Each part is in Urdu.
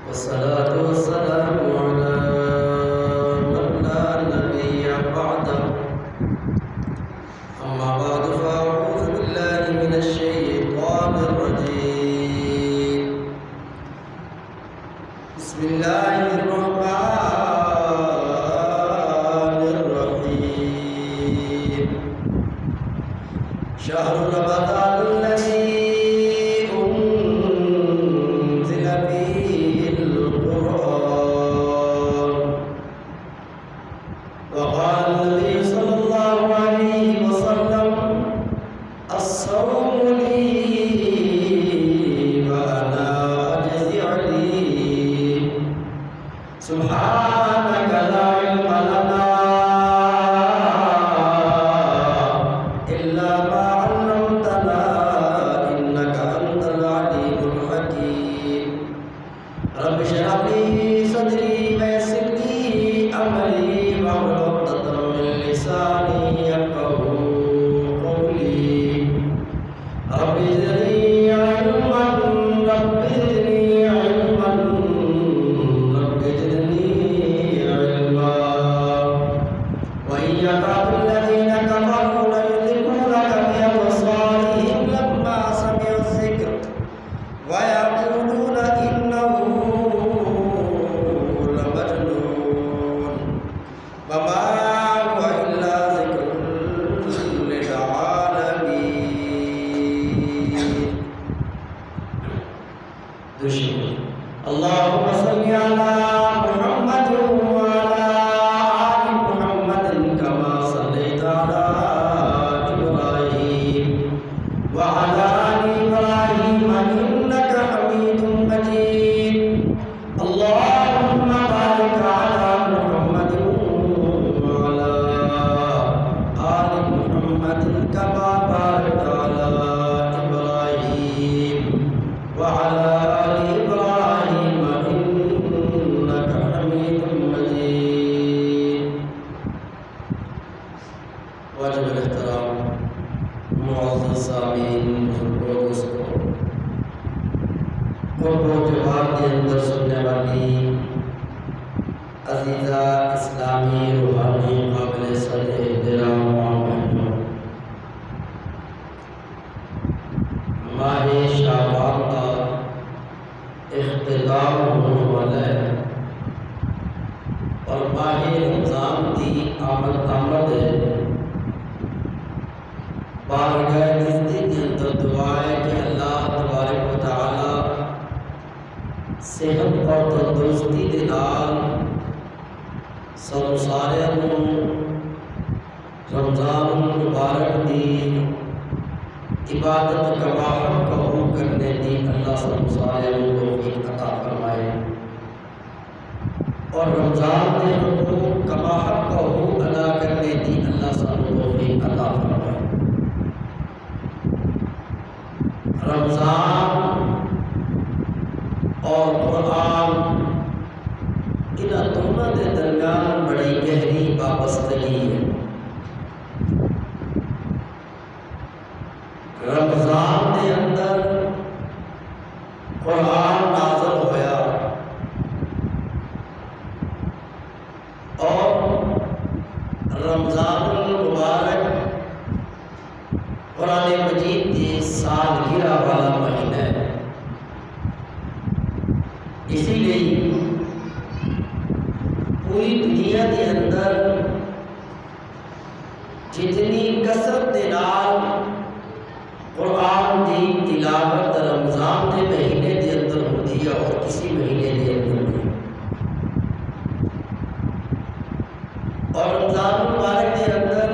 والصلاة والسلام على من لا نبي بعده. أما بعد فأعوذ بالله من الشيطان الرجيم. بسم الله الرحمن الرحيم. شهر رمضان الذي أنزل فيه القرآن. وقال النبي صلى الله عليه وسلم: الصوم لي وأنا أجزي عليه. سبحانك لا علم لنا إلا ما علمتنا إنك أنت العليم الحكيم. رب اشرح لي صدري ويسر لي أمري واحلل عقدة من لساني يفقهوا قولي. رب زدني علما رب زدني علما رب زدني علما. وإن يكاد الذين كفروا ليزلقونك بأبصارهم لما سمعوا الذكر ويقولون إنه لمجنون وما هو إلا ذكر للعالمين. دشمن اللهم صل على محمد وعلى آل محمد كما صليت على إبراهيم وعلى آل إبراهيم إنك حميد مجيد. اللهم بارك على محمد وعلى آل محمد كما باركت على إبراهيم وعلى آل إبراهيم إنك حميد مجيد. واجب الاحترام معزز سامعین، بزرگوں، دوستوں، قرب و جوار کے اندر سننے والی عزیزہ اسلامی روحانی قابل صد احترام ماں بہنوں، ماہ شعبان کا اختتام ہونے والا ہے اور ماہ رمضان کی آمد ہے۔ بارگاہ عزت کے اندر دعا ہے کہ اللہ تبارک و تعالی صحت اور تندرستی کے نال سب سارے رمضان المبارک دی عبادت کا قبول کرنے دی اللہ سب سارے توفیق عطا فرمائے اور رمضان کے حقوق کا حقوق ادا کرنے دی اللہ سب توفیق عطا فرمائے۔ رمضان اور قرآن ان دونوں کے درمیان بڑی گہری وابستگی ہے۔ رمضان کے اندر قرآن نازل ہوا اور رمضان المبارک قرآن مجید کی سالگرہ والا مہینہ ہے۔ اسی لیے پوری دنیا کے اندر جتنی کثرت کے نال قرآن کی تلاوت رمضان کے مہینے کے اندر ہوتی ہے اور کسی مہینے کے اندر نہیں۔ اور رمضان المبارک کے اندر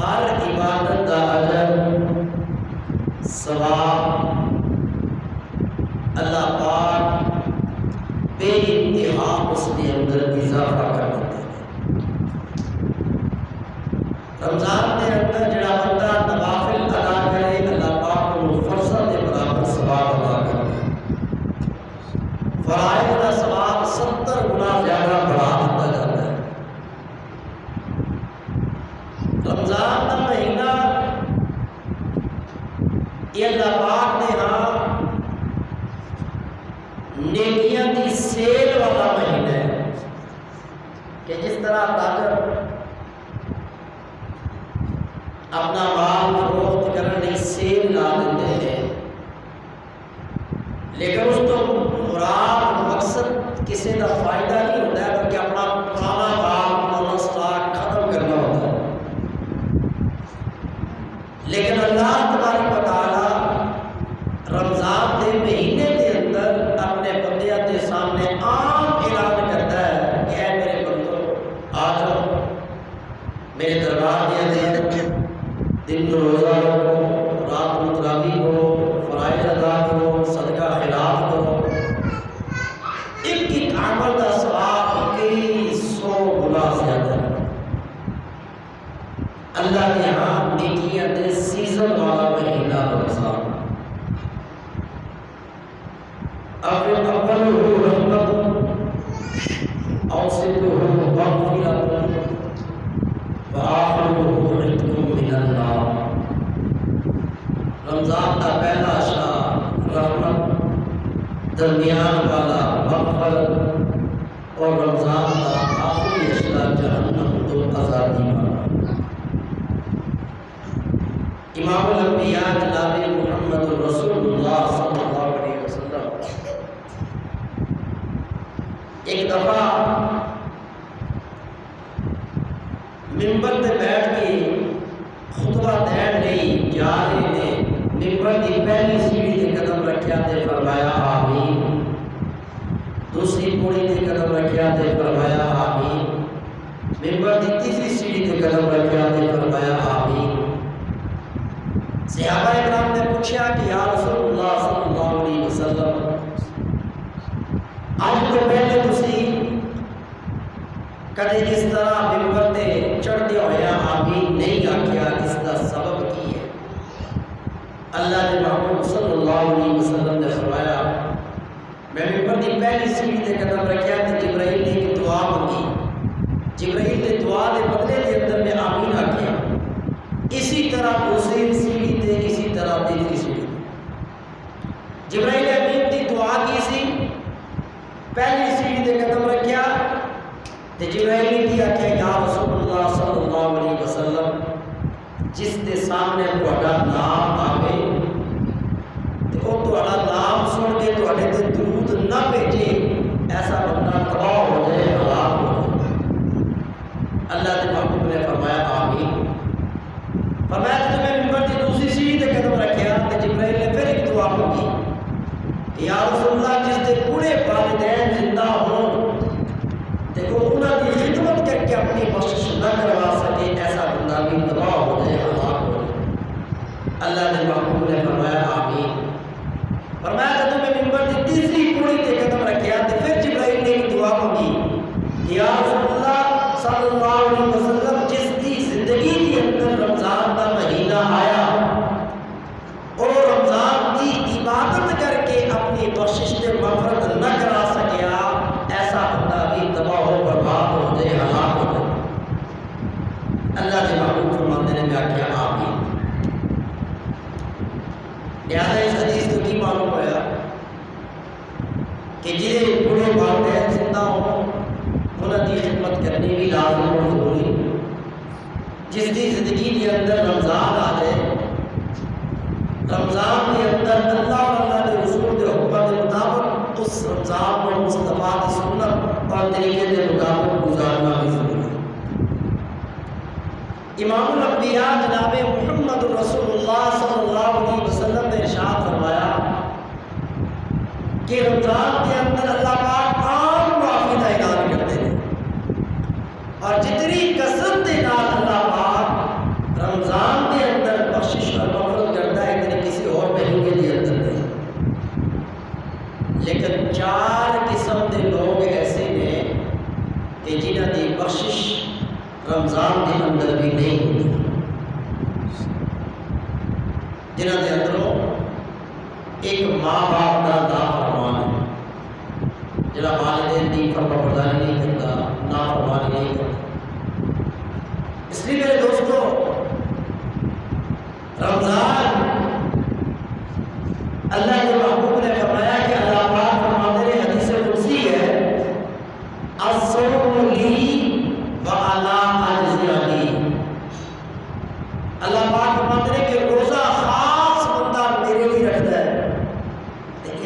ہر عبادت کا اجر ثواب اللہ پاک بے انتہا اس کے اندر اضافہ کر دیتے ہیں۔ رمضان کے اندر جڑا بندہ نوافل ادا کرے اللہ پاک کو فرضاں کے برابر ثواب ادا کرتے ہیں۔ فرائض کا ثواب 70 گنا زیادہ بڑھا دیتا جاتا ہے۔ رمضان کا مہینہ یہ اللہ پاک نے ہاں نیکیاں کی سیل والا مہینہ ہے کہ جس طرح تاجر اپنا مال فروخت کرنے سیل لا دیتے ہیں، لیکن اس تو مراد مقصد کسی کا فائدہ نہیں ہوتا ہے بلکہ اپنا پرانا کام پرانا سٹاک ختم کرنا ہوتا ہے۔ لیکن اللہ تبارک و تعالیٰ رمضان کے مہینے کے اندر اپنے بندیاں کے سامنے عام اعلان کرتا ہے کہ اے میرے بندو آ جاؤ میرے دربار میں دن کو روزہ رکھو، رات کو تراویح کرو، فرائض ادا کرو، صدقہ خیرات کرو، ایک عمل کا ثواب کئی 100 گنا زیادہ ہے۔ اللہ کے ہاں نیکیاں دے سیزن والا مہینہ رمضان، اولہ رحمت اوسطہ مغفرۃ وآخرہ عتق من النار۔ رمضان کا پہلا اشرا رحمت، درمیان والا مغفرت اور رمضان کا آخری اشرا جہنم تو آزادی والا۔ امام الانبیاء جناب محمد رسول اللہ صلی اللہ علیہ وسلم ایک دفعہ ممبر تے بیٹھ کے خطبہ دین لئی جا رہے نے، ممبر کی پہلی سیڑھی تے قدم رکھیا تے فرمایا آمین، دوسری پوڑی تے قدم رکھیا تے فرمایا آمین، ممبر کی تیسری سیڑھی تے قدم رکھیا تے فرمایا آمین۔ صحابہ اکرام نے پوچھا کہ یا رسول اللہ صلی اللہ علیہ وسلم آج تو پہلے تسی کدے اس طرح ممبر تے چڑھتے ہویا آمین نہیں آکھیا، اس کا سبب کی ہے؟ اللہ کے محبوب صلی اللہ علیہ وسلم نے فرمایا میں ممبر کی پہلی سیڑھی تے قدم رکھیا تے جبرائیل نے ایک دعا منگی، جبرائیل نے دعا دے بدلے کے اندر میں آمین آکھیا، اسی طرح دوسری سیڑھی تے اسی طرح تیسری سیڑھی جبرائیل امین کی دعا کی سی، پہلی سیڑھی تے قدم رکھیا تے جبرائیل کی آکھیا یا رسول اللہ صلی اللہ علیہ وسلم جس دے سامنے تہاڈا نام آوے تے او تہاڈا نام سن کے تہاڈے تے درود نہ بھیجے، ایسا بندہ تباہ ہو جائے، ہلاک ہو جائے۔ اللہ کے محبوب نے فرمایا آمین۔ فرمایا کہ تمہیں ممبر کی دوسری سیڑھی تے قدم رکھیا تے جبرائیل نے پھر ایک دعا مانگی کہ یا رسول اللہ جس دے پورے والدین زندہ ہوں تے وہ انہاں کی خدمت کر کے اپنی بخشش نہ کروا سکے، ایسا بندہ بھی تباہ ہو جائے، ہلاک ہو جائے۔ اللہ نے محبوب نے فرمایا آمین۔ فرمایا کہ تمہیں ممبر کی تیسری پوڑی تے قدم رکھیا تے پھر جبرائیل نے ایک دعا مانگی کہ یا رسول اللہ صلی اللہ علیہ وسلم جس کی زندگی کے اندر رمضان کا مہینہ آیا اور رمضان کی عبادت کر کے اپنی بخشش سے مغفرت نہ کرا سکیا، ایسا بندہ بھی تباہ و برباد ہو جائے، ہلاک ہو جائے۔ اللہ کے محبوب فرماتے نے کیا آمین۔ لہٰذا اس حدیث تو کی معلوم ہوا کہ جنہیں بوڑھے والدین زندہ ہوں انہوں کی خدمت کرنی بھی لازم اور ضروری۔ جس کی زندگی کے اندر رمضان آ جائے، رمضان کے اندر اللہ اور اللہ کے رسول کے حکم کے مطابق اس رمضان کو مصطفیٰ کی سنت اور طریقے کے مطابق گزارنا بھی ضروری ہے۔ امام الانبیاء جناب محمد رسول اللہ صلی اللہ علیہ وسلم نے ارشاد فرمایا کہ رمضان کے اندر اللہ پاک عام معافی کا اعلان کرتے ہیں، اور جتنی کثرت کے نال اللہ پاک رمضان کے اندر بخشش اور مغفرت کرتا ہے اتنی کسی اور مہینے کے اندر نہیں۔ لیکن 4 قسم کے لوگ ایسے ہیں کہ جنہوں کی بخشش رمضان کے اندر بھی نہیں ہوتی، جنہوں کے اندروں ایک ماں باپ کا نافرمان ہے، جڑا والدین کی فرما برداری نہیں کرتا، نافرمانی نہیں کرتا۔ اس لیے میرے دوستو رمضان اللہ کے محبوب نے فرمایا کہ اللہ پاک فرماتے ہیں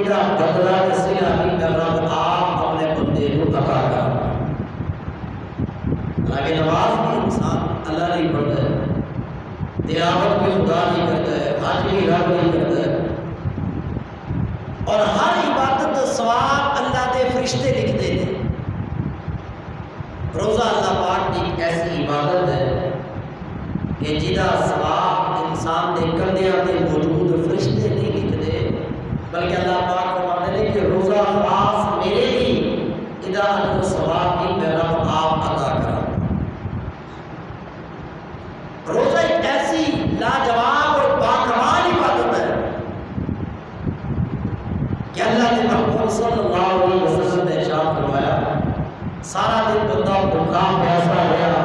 یہ بدلا صلہ بھی کر رب آپ اپنے بندے کو عطا کر. حالانکہ نماز بھی انسان اللہ نہیں پڑھتا ہے، تلاوت بھی خدا نہیں کرتا ہے، حج بھی رب نہیں کرتا ہے، اور ہر عبادت کا ثواب اللہ کے فرشتے لکھتے ہیں. روزہ اللہ پاک کی ایک ایسی عبادت ہے کہ جہاں ثواب انسان کے کندھیاں تے موجود فرشتے نہیں لکھتے، بلکہ اللہ پاک فرماتے ہیں کہ روزہ خاص میرے لیے ادا اجر ثواب بھی میں رب آپ عطا کرا. روزہ ایک ایسی لاجواب اور باکمال عبادت ہے کہ اللہ کے محبوب صلی اللہ علیہ وسلم نے ارشاد فرمایا سارا دن بندہ بھوکا پیاسا رہا،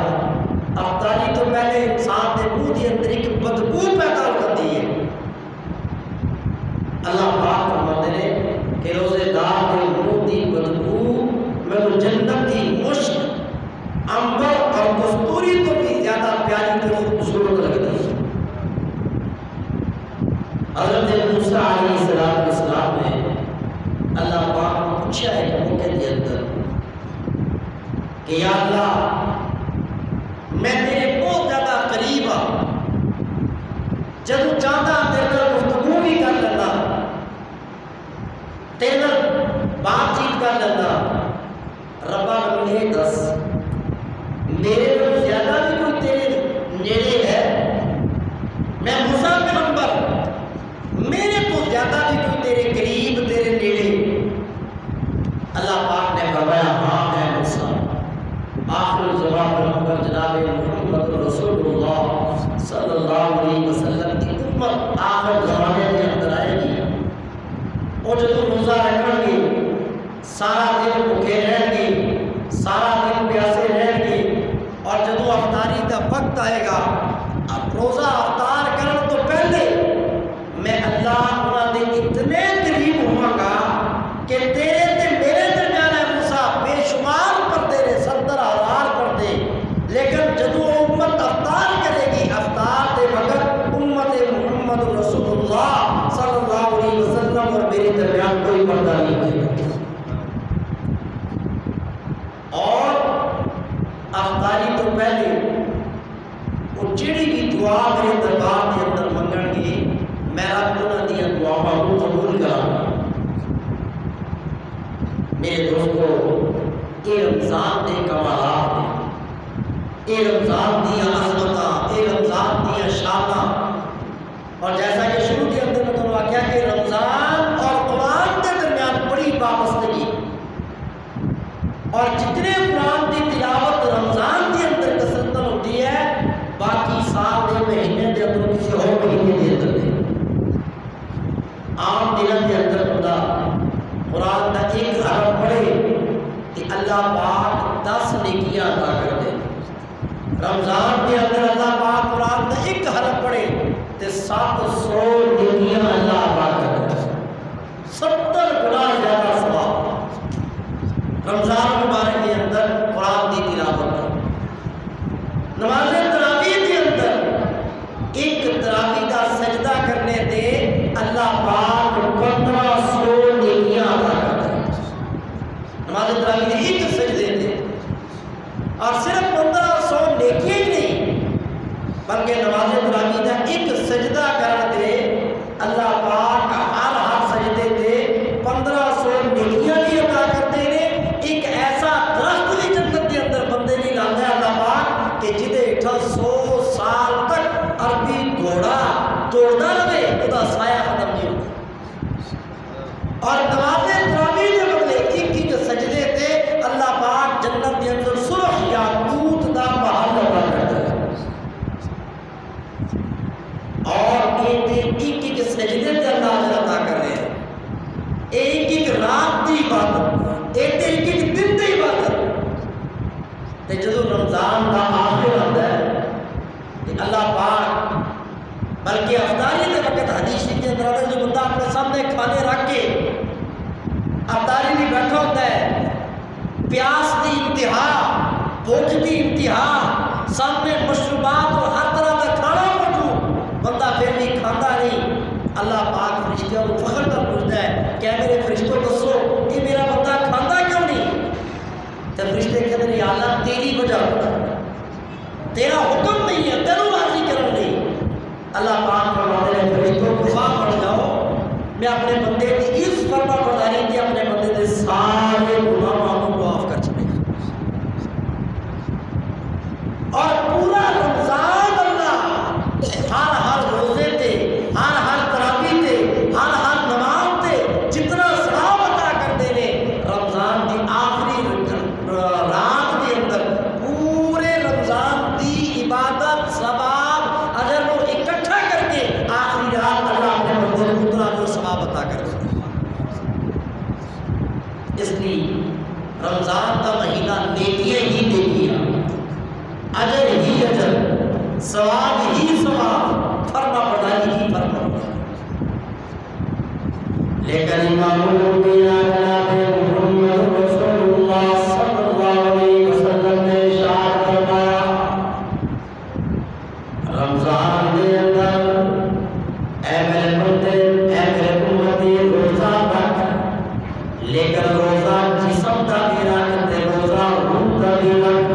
افطاری تو پہلے انسان کے منہ کے اندر ایک بدبو پیدا ہو جاتی ہے. اللہ پاک فرماتے ہیں کہ روزے دار کے منہ کی بدبو میں جنت کی مشک، عنبر اور کستوری تو بھی زیادہ پیاری تو خوبصورت لگتی ہے. حضرت موسیٰ علیہ السلام نے اللہ پاک کو پوچھا ہے کہ موقع کے اندر کہ یا اللہ میں تیرے بہت زیادہ قریب ہوں، جب چاہتا تیرے نال گفتگو بھی کر لینا، تیرے نال بات چیت کر لینا، ربا مجھے دس میرے کو زیادہ بھی کوئی تیرے نیڑے ہے؟ میں موسیٰ پیغمبر، میرے کو زیادہ بھی کوئی تیرے قریب تیرے نیڑے؟ اللہ پاک نے فرمایا ہاں میں موسیٰ. آخر الزمان پیغمبر جناب محمد رسول اللہ صلی اللہ علیہ وسلم کی امت آخر زمانے کے اندر آئے گی، اور جب روزہ رکھیں گے، سارا دن بھوکے رہیں گے، سارا دن پیاسے رہیں گے، اور جب افطاری کا وقت آئے گا، اب روزہ افطار کرنے تو پہلے میں اللہ انہاں دے اتنے قریب ہوں گا کہ تیرے تے میرے درمیان ہے موسیٰ بے شمار پردے نے 70,000 پردے، لیکن جدو امت افطار کرے گی، افطار دے وقت امت محمد رسول اللہ صلی اللہ علیہ وسلم اور میرے درمیان کوئی پردہ نہیں ہوئے گا. اور افطاری تو پہلے وہ جڑی بھی دعا میرے دربار کے اندر منگن گی، میں رب انہاں دی دعاواں کو قبول کراں. میرے دوستو یہ رمضان کے کمالات ہیں، یہ رمضان دیا عظمتاں، یہ رمضان دیا شاناں. اور جیسا کہ شروع کے اندر میں تمہیں واقعہ کہ رمضان اور قرآن کے درمیان بڑی وابستگی، اور جتنے قرآن کی تلاوت رمضان کے اندر کثرت ہوتی ہے، باقی سال کے مہینے کے اندر کسی اور مہینے کے اندر نہیں. عام دنوں کے اندر بندہ قرآن کا ایک حرف پڑھے کہ اللہ پاک 10 نیکیاں عطا کر دے. رمضان کے اندر اللہ پاک قرآن کا ایک حرف پڑھے تو 700 نیکیاں اللہ عطا کر دے، 70 گنا زیادہ ثواب رمضان مبارک کے اندر قرآن کی تلاوت. نماز تراویح کے اندر ایک تراویح کا سجدہ کرنے دے اللہ پاک 1500 نیکیاں عطا کرتا ہے. نماز تراویح کے ایک سجدے دے، اور صرف 1500 نیکیاں ہی نہیں بلکہ نماز تراویح کا ایک سجدہ کرنے دے اللہ پاک ہر سجدے دے 1500 نیکیاں بھی عطا کرتے ہیں. ایک ایسا درخت بھی جنت کے اندر بندے نہیں لاتا ہے اللہ پاک کہ جدے اٹھا 100 سال تک عربی گھوڑا توڑتا رہے وہ سایہ ختم نہیں ہوتا. اور نماز تراویح کے بدلے ایک سجدے تے اللہ پاک جنت کے اندر سرخ یاقوت دا محل عطا کرتا ہے. اور ایک سجدے تے اللہ اجر عطا کر رہے ہیں. ایک رات کی عبادت، ایک دن کی عبادت. جدو رمضان کا آخر آتا ہے کہ اللہ پاک بلکہ افطاری کے وقت حدیث کے اندر آتا ہے جو بندہ اپنے سامنے کھانے رکھ کے افطاری بھی بیٹھا ہوتا ہے، پیاس کی انتہا، بھوک کی انتہا، سامنے مشروبات اور ہر طرح کا کھانا موجود، بندہ پھر بھی کھاتا نہیں. اللہ پاک پاک فرشتوں کو فخر کا پوچھتا ہے کہ میرے فرشتوں دسو یہ میرا بندہ کھانا کیوں نہیں؟ تو فرشتے کہتے ہیں یا اللہ تیری وجہ تیرا حکم نہیں ہے، تینوں راضی کرن نہیں۔ اللہ پاک فرماتے ہیں فرشتوں دعا پڑھ جاؤ، میں اپنے بندے کی اس فرما برداری کی اپنے بندے کے سارے گناہوں کو معاف کر چکے اور پورا رمضان اللہ ہر روزے تے ہر تراویح تے ہر نماز تے جتنا ثواب عطا کرتے ہیں رمضان کی آخری رات کے اندر پورے رمضان کی عبادت ثواب اجر کو اکٹھا کر کے آخری رات اللہ اپنے بندے کو اتنا جو ثواب عطا کرتے ہیں۔ اس لیے رمضان کا مہینہ نیکیاں ہی نیکیاں، اجر ہی اجر، ثواب ہی ثواب، فرما برداری ہی فرما برداری۔ لیکن امام المؤمنین جناب محمد رسول اللہ صلی اللہ علیہ وسلم نے ارشاد فرمایا رمضان کے اندر اے میرے بندے اے میرے امتی روزہ رکھ، لیکن روزہ جسم کا بھی رکھ تے روزہ روح کا بھی رکھ۔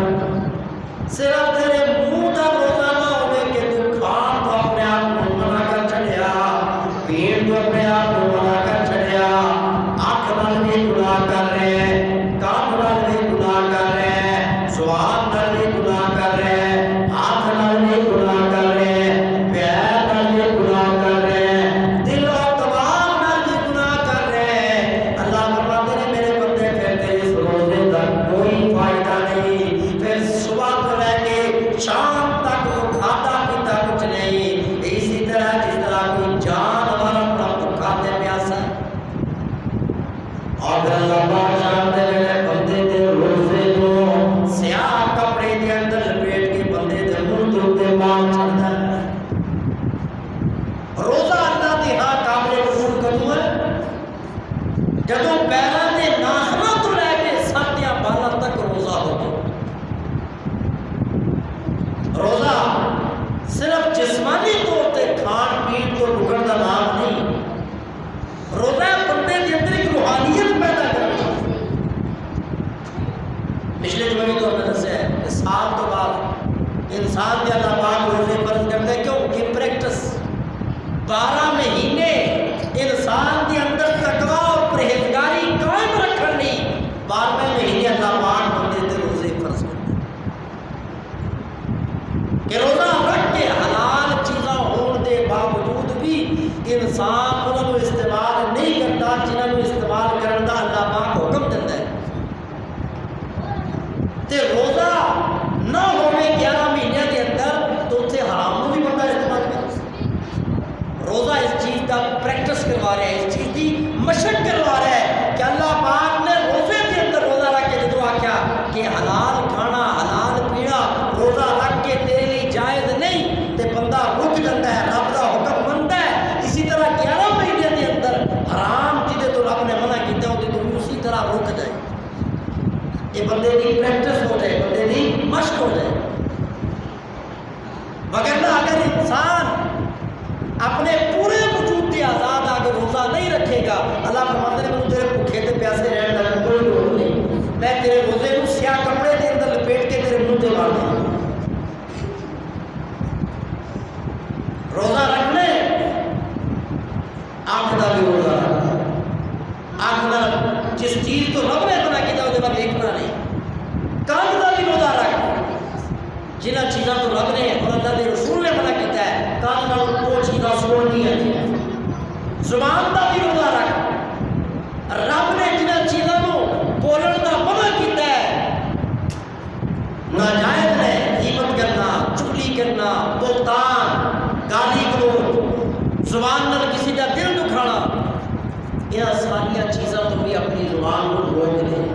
صرف تیرے منہ کا روزہ نہ ہوئے کہ تو کھان تو اپنے آپ کو منع کر چھڑیا، پین تو اپنے آپ کو منع کر چھڑیا، آنکھ نال بھی گناہ کر رہے ہیں، کان نال بھی گناہ کر رہے ہیں، زبان نال بھی گناہ کر رہے ہیں، ہاتھ نال بھی گناہ کر رہے ہیں، پیر نال بھی گناہ کر رہے ہیں، دل اور دماغ نال بھی گناہ کر رہے ہیں۔ اللہ فرماتے ہیں میرے بندے پھر تیرے اس روزے کا کوئی فائدہ نہیں، پھر صبح کو لے کے شام تک وہ کھاتا پیتا کچھ نہیں۔ اسی طرح جس طرح کوئی جانور اپنا بھوکا تے پیاسا ہے اور پھر اللہ پاک شام دے ویلے بندے دے روزے کو سیاہ کپڑے دے اندر لپیٹ کے بندے دے منہ دے اوتے مار چھڑدا ہے۔ روزہ اللہ دے ہاں قابل قبول کدوں ہے؟ جدوں پیراں دے ناخناں تو لے کے سر دیاں بالاں تک روزہ ہوگا۔ روزہ صرف جسمانی طور تے کھان پین تو رکن کا نام نہیں، روزہ بندے کے اندر ایک روحانیت پیدا کرنا۔ پچھلے جمعے تو ہم نے دسیا ہے کہ سال تو بعد انسان کے اللہ پاک روزے فرض کرتا ہے، کیوں کہ پریکٹس 12 مہینے انسان کے اندر تقویٰ اور پرہیزگاری قائم رکھنی، 12ویں مہینے اللہ پاک بندے تے روزے فرض کرتا ہے کہ روزہ رکھ کے حلال چیزاں ہون دے باوجود بھی انسان انہوں استعمال نہیں کرتا جنہوں استعمال کرنے کا اللہ پاک حکم دیتا ہے۔ تے روزہ نہ ہوئے 11 مہینے کے اندر تو اتنے حرام کو بھی بندہ استعمال کرتا۔ روزہ اس چیز کا پریکٹس کروا رہا ہے، اس چیز کی مشق کروا رہا ہے کہ اللہ پاک نے روزے کے اندر روزہ رکھ کے جدو آخیا کہ حلال کھانا حلال پینا روزہ رکھ کے تیرے لیے جائز نہیں تے بندہ رک جاتا ہے، رب کا حکم منتا ہے۔ اسی طرح 11 مہینے کے اندر حرام چیزیں تو رب نے منع کیتے ہوتے تو اسی طرح رک جائے، یہ بندے کی پریکٹس ہو جائے، بندے کی مشق ہو جائے۔ وگرنہ اگر انسان اپنے پورے وجود کے آزاد اگر روزہ نہیں رکھے گا، اللہ فرماتے ہیں تیرے بھوکے تے پیاسے رہنے کا کوئی لوڑ نہیں، میں تیرے روزے کو سیاہ کپڑے کے اندر لپیٹ کے تیرے منہ تے مار دوں گا۔ روزہ رکھنے آنکھ کا بھی روزہ رکھنا، آنکھ کا جس چیز تو رب نے بنا کیا وہ دیکھنا نہیں، کان کا بھی روزہ رکھ جنہ چیزاں تو رب نے اور اللہ کے رسول نے منع کیتا ہے کان نال وہ چیزاں سننی ہے۔ زبان کا بھی روزہ رکھ، رب نے جنہ چیزاں کو بولن کا منع کیتا ہے، ناجائز ہے غیبت کرنا، چغلی کرنا، بہتان، گالی گلوچ، زبان نال کسی کا دل دکھانا، یہ ساری چیزاں تو بھی اپنی زبان کو روک دیں۔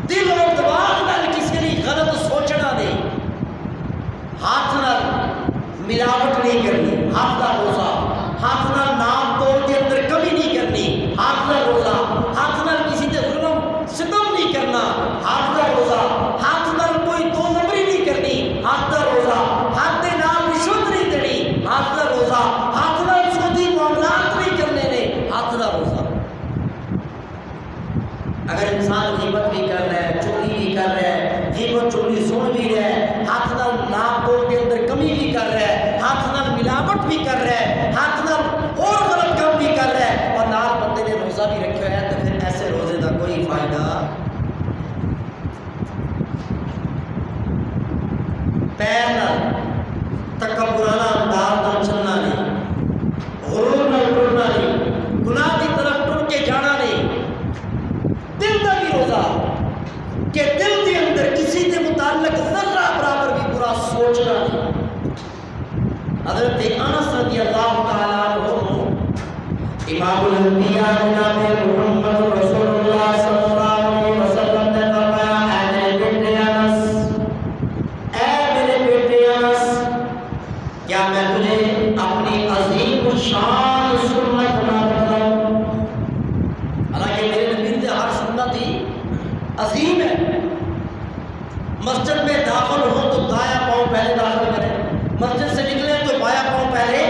دل اور دماغ نال کسی نے غلط سوچنا نہیں، ہاتھ نال ملاوٹ نہیں کرنی، ہاتھ کا روزہ، ہاتھ نال نام توڑ کے اندر کمی نہیں کرنی، ہاتھ کا روزہ، ہاتھ نال کسی سے ظلم ستم نہیں کرنا، ہاتھ کا روزہ، ہاتھ نال کوئی دو نمبری نہیں کرنی، ہاتھ کا روزہ، ہاتھ کے نام رشوت نہیں دینی، ہاتھ کا روزہ، ہاتھ نال سود امام الانبیاء جناب محمد رسول اللہ صلی اللہ علیہ وسلم نے فرمایا اے میرے بیٹے انس، اے میرے بیٹے انس، کیا میں تجھے اپنی عظیم الشان سنت نہ بتلاؤں؟ حالانکہ میرے نبی کی ہر سنت ہی عظیم ہے۔ مسجد میں داخل ہو تو دایاں پاؤں پہلے داخل کریں، مسجد سے نکلے تو بایاں پاؤں پہلے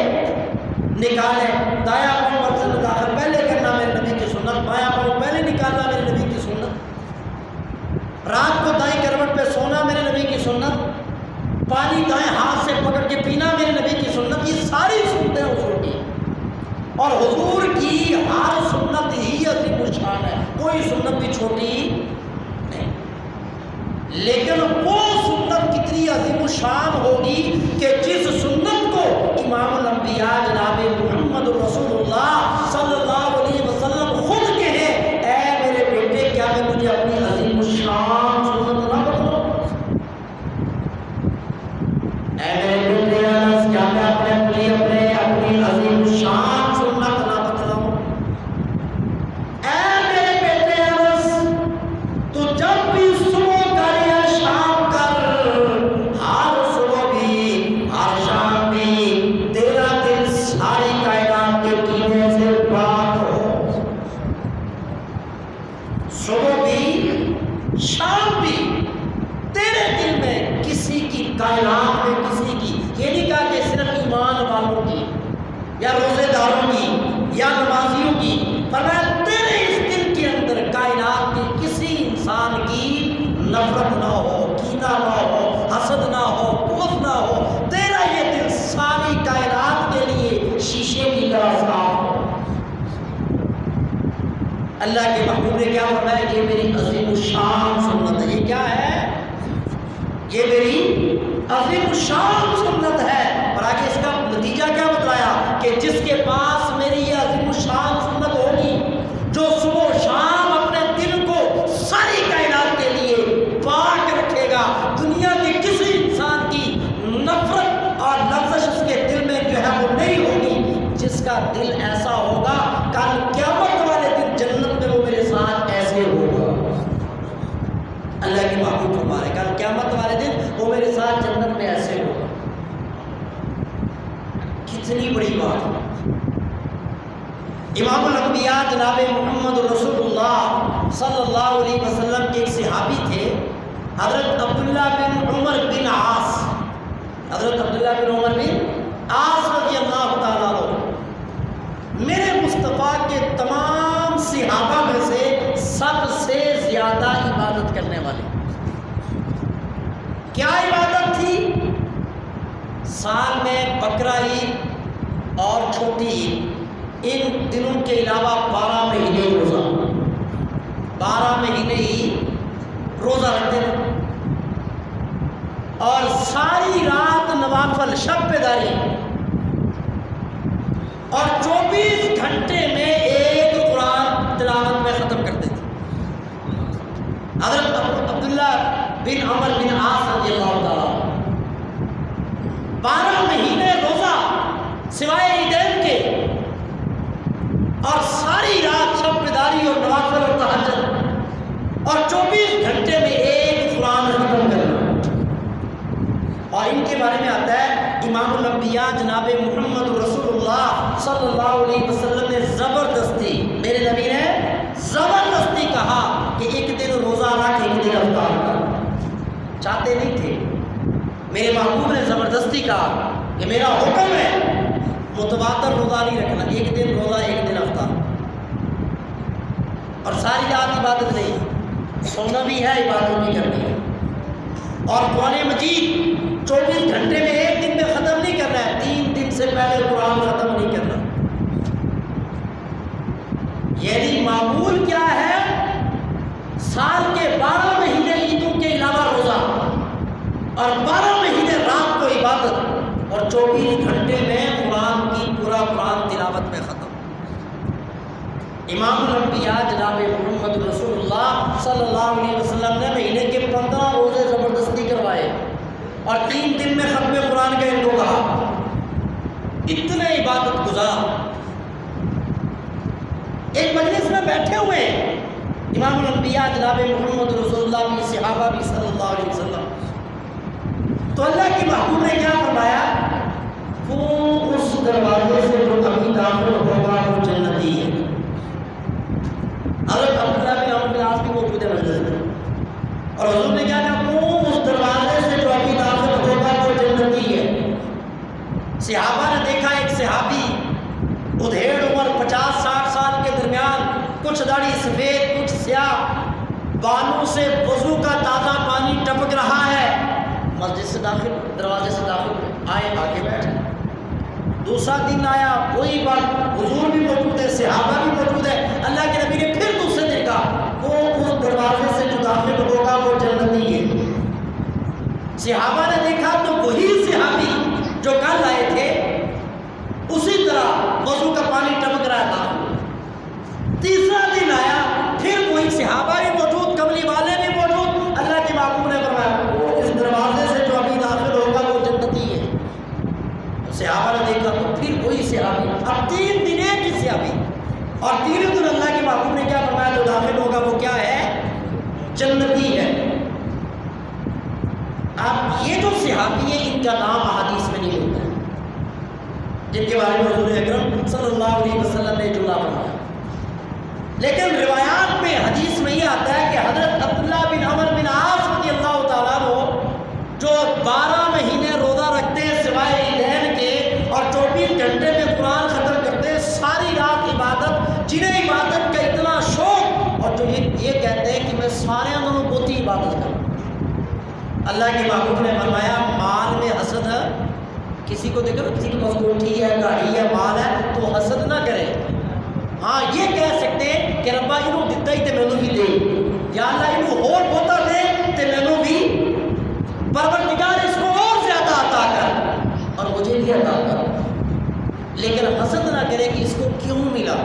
نکالیں، دایاں پاؤں مسجد میں داخل پہلے کرنا میرے نبی کی سنت، بایاں پاؤں پہلے نکالنا میرے نبی کی سنت، رات کو دائیں کروٹ پہ سونا میرے نبی کی سنت، پانی دائیں ہاتھ سے پکڑ کے پینا میرے نبی کی سنت، یہ ساری سنتیں حضور کی، اور حضور کی ہر سنت ہی عظیم الشان ہے، کوئی سنت بھی چھوٹی نہیں، لیکن وہ سنت کتنی عظیم الشان ہوگی کہ جس سنت کو امام الانبیاء جناب محمد رسول اللہ صلی اللہ علیہ وسلم خود کہیں اے میرے بیٹے کیا میں تجھے اپنی عظیم الشان سنت نہ بتلاؤں؟ اے میرے بیٹے انس، کیا میں اپنی عظیم الشان سنت نہ بتلاؤں؟ اے میرے بیٹے انس، تو جب بھی صبح کر یا شام کر، ہر صبح بھی ہر شام بھی تیرا دل ساری کائنات کے کینے سے پاک ہو، صبح بھی شام بھی تیرے دل میں کسی کی کائنات میں کسی کی، یہ نہیں کہا کہ صرف ایمان والوں کی یا روزے داروں کی یا نمازیوں کی، فرمایا تیرے اس دل کے اندر کائنات کی کسی انسان کی نفرت نہ ہو، کینہ نہ ہو، حسد نہ ہو، بغض نہ ہو، تیرا یہ دل ساری کائنات کے لیے شیشے کی طرح صاف ہو۔ اللہ کے محبوب نے کیا فرمایا؟ یہ میری عظیم الشان سنت ہے۔ یہ کیا ہے؟ یہ میری عظیم الشان سنت ہے۔ اور آگے اس کا نتیجہ کیا بتلایا کہ جس کے پاس میری یہ عظیم الشان سنت ہوگی، جو صبح و شام اپنے دل کو ساری کائنات کے لیے پاک رکھے گا، دنیا کے کسی انسان کی نفرت اور لفظ اس کے دل میں جو ہے وہ نہیں ہوگی، جس کا دل ایسا ہوگا کل قیامت والے دن جنت میں وہ میرے ساتھ ایسے ہوگا۔ اللہ کے محبوب فرما رہے کل قیامت والے دن وہ میرے ساتھ جنت میں ایسے ہوگا۔ کتنی بڑی بات ہے۔ امام الانبیاء جناب محمد رسول اللہ صلی اللہ علیہ وسلم کے ایک صحابی تھے، حضرت عبداللہ بن عمر بن عاص، حضرت عبداللہ بن عمر بن عاص رضی اللہ تعالیٰ عنہ، میرے مصطفیٰ کے تمام صحابہ میں سے سب سے زیادہ عبادت کرنے والے۔ کیا عبادت تھی؟ سال میں بقرہ عید اور چھوٹی عید، ان دنوں کے علاوہ 12 مہینے روزہ، 12 مہینے ہی روزہ رکھتے ہیں، اور ساری رات نوافل، شب بیداری، اور 24 گھنٹے میں ایک قرآن تلاوت میں ختم کرتے تھے۔ حضرت عبداللہ بن عمر بن عاص رضی اللہ تعالیٰ 12 مہینے روزہ سوائے عیدین کے، اور ساری رات شب بیداری اور نوافل اور تہجد، اور 24 گھنٹے میں ایک قرآن ختم کرنا۔ اور ان کے بارے میں آتا ہے امام الانبیاء جناب محمد رسول اللہ صلی اللہ علیہ وسلم نے زبردستی، میرے نبی نے زبردستی کہا کہ ایک دن روزہ رکھ، ایک دن افطار کر۔ چاہتے نہیں تھے، میرے محبوب نے زبردستی کہا کہ میرا حکم ہے متواتر روزہ نہیں رکھنا، ایک دن روزہ ایک دن افطار، اور ساری رات عبادت نہیں، سونا بھی ہے عبادت بھی کرنی ہے، اور قرآن مجید 24 گھنٹے میں ایک دن میں ختم نہیں کرنا ہے، 3 دن سے پہلے قرآن ختم نہیں کرنا۔ یعنی معمول کیا ہے؟ سال کے 12 مہینے عیدوں کے علاوہ روزہ، اور 12 مہینے رات کو عبادت، اور 24 گھنٹے میں قرآن کی پورا قرآن تلاوت میں ختم۔ امام الانبیاء جناب محمد رسول اللہ صلی اللہ علیہ وسلم نے مہینے کے 15 روزے زبردستی کروائے، اور 3 دن میں ختم قرآن کا ان کو کہا۔ اتنے عبادت گزار ایک مجلس میں بیٹھے ہوئے ہیں امام الانبیاء جناب محمد رسول اللہ بھی، صحابہ بھی صلی اللہ علیہ وسلم، تو اللہ کے محبوب نے کیا فرمایا، وہ اس دروازے سے جو ابھی داخل ہوگا وہ جنتی ہے۔ حضرت عبداللہ بن عمرو بن عاص بھی موجود ہے مجلس میں، اور حضور نے کیا کہا، وہ اس دروازے سے جو ابھی داخل ہوگا وہ جنتی ہے۔ صحابہ نے دیکھا ایک صحابی ادھیڑ عمر 50-60 سال کے درمیان، کچھ داڑھی سفید کچھ سیاہ، بالوں سے وضو کا تازہ پانی ٹپک رہا ہے، مسجد سے داخل، دروازے سے داخل آئے، آگے بیٹھے۔ دوسرا دن آیا، وہی بات، حضور بھی موجود ہے، صحابہ بھی موجود ہے، اللہ کے نبی نے پھر دوسرے دن کہا، وہ اس دروازے سے جو داخل ہوگا وہ جنتی ہے۔ صحابہ نے دیکھا تو وہی صحابی جو کل آئے تھے اسی طرح وضو کا پانی ٹپک رہا تھا۔ تیسرا دن آیا، پھر وہی صحابہ بھی موجود، کملی والے بھی موجود، اللہ کے محبوب نے فرمایا وہ اس دروازے سے جو ابھی داخل ہوگا وہ جنتی ہے۔ صحابہ نے دیکھا تو پھر وہی صحابی، اب 3 دن ایک ہی صحابی، اور تیسرے دن اللہ کے محبوب نے کیا فرمایا، جو داخل ہوگا وہ کیا ہے، جنتی ہے۔ اب یہ جو صحابی ہیں ان کا نام احادیث میں نہیں ہوتا ہے، جن کے بارے میں حضور اکرم صلی اللہ علیہ وسلم نے جملہ فرمایا، لیکن روایات میں حدیث میں یہ آتا ہے کہ حضرت عبداللہ بن عمرو بن عاص رضی اللہ تعالیٰ عنہ جو 12 مہینے روزہ رکھتے ہیں سوائے عیدین کے، اور 24 گھنٹے میں قرآن ختم کرتے ہیں، ساری رات عبادت، جنہیں عبادت کا اتنا شوق، اور جو یہ کہتے ہیں کہ میں سارے اندروں بہتی عبادت کروں۔ اللہ کے محبوب نے فرمایا مال میں حسد ہے، کسی کو دیکھو کسی کے پاس کوٹھی ہے، گاڑی ہے، مال ہے تو حسد نہ کرے، ہاں یہ کہہ سکتے ہیں کہ ربا انہوں دتا ہی تے مینوں بھی دے، یا اللہ انہوں اور بہتا دے تے مینوں بھی، پروردگار اس کو اور زیادہ عطا کر اور مجھے بھی عطا کر، لیکن حسد نہ کرے کہ اس کو کیوں ملا۔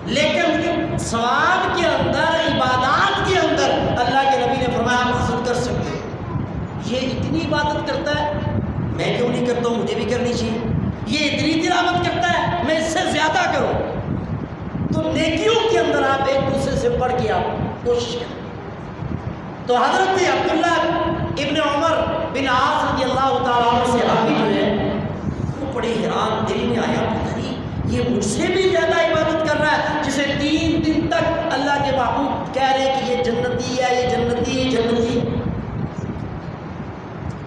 لیکن ثواب کے اندر، عبادات کے اندر اللہ کے نبی نے فرمایا آپ حسد کر سکتے ہو، یہ اتنی عبادت کرتا ہے میں کیوں نہیں کرتا ہوں، مجھے بھی کرنی چاہیے، یہ اتنی تلاوت کرتا ہے میں اس سے زیادہ کروں، تو نیکیوں کے اندر آپ ایک دوسرے سے بڑھ کے آپ کوشش کریں۔ تو حضرت عبداللہ ابن عمر بن عاص رضی اللہ تعالیٰ عنہ صحابی جو ہے وہ بڑے حیران، دل میں آیا پتہ نہیں یہ مجھ سے بھی زیادہ عبادت کر رہا ہے، جسے 3 دن تک اللہ کے محبوب کہہ رہے کہ یہ جنتی ہے، یہ جنتی ہے، جنتی ہے۔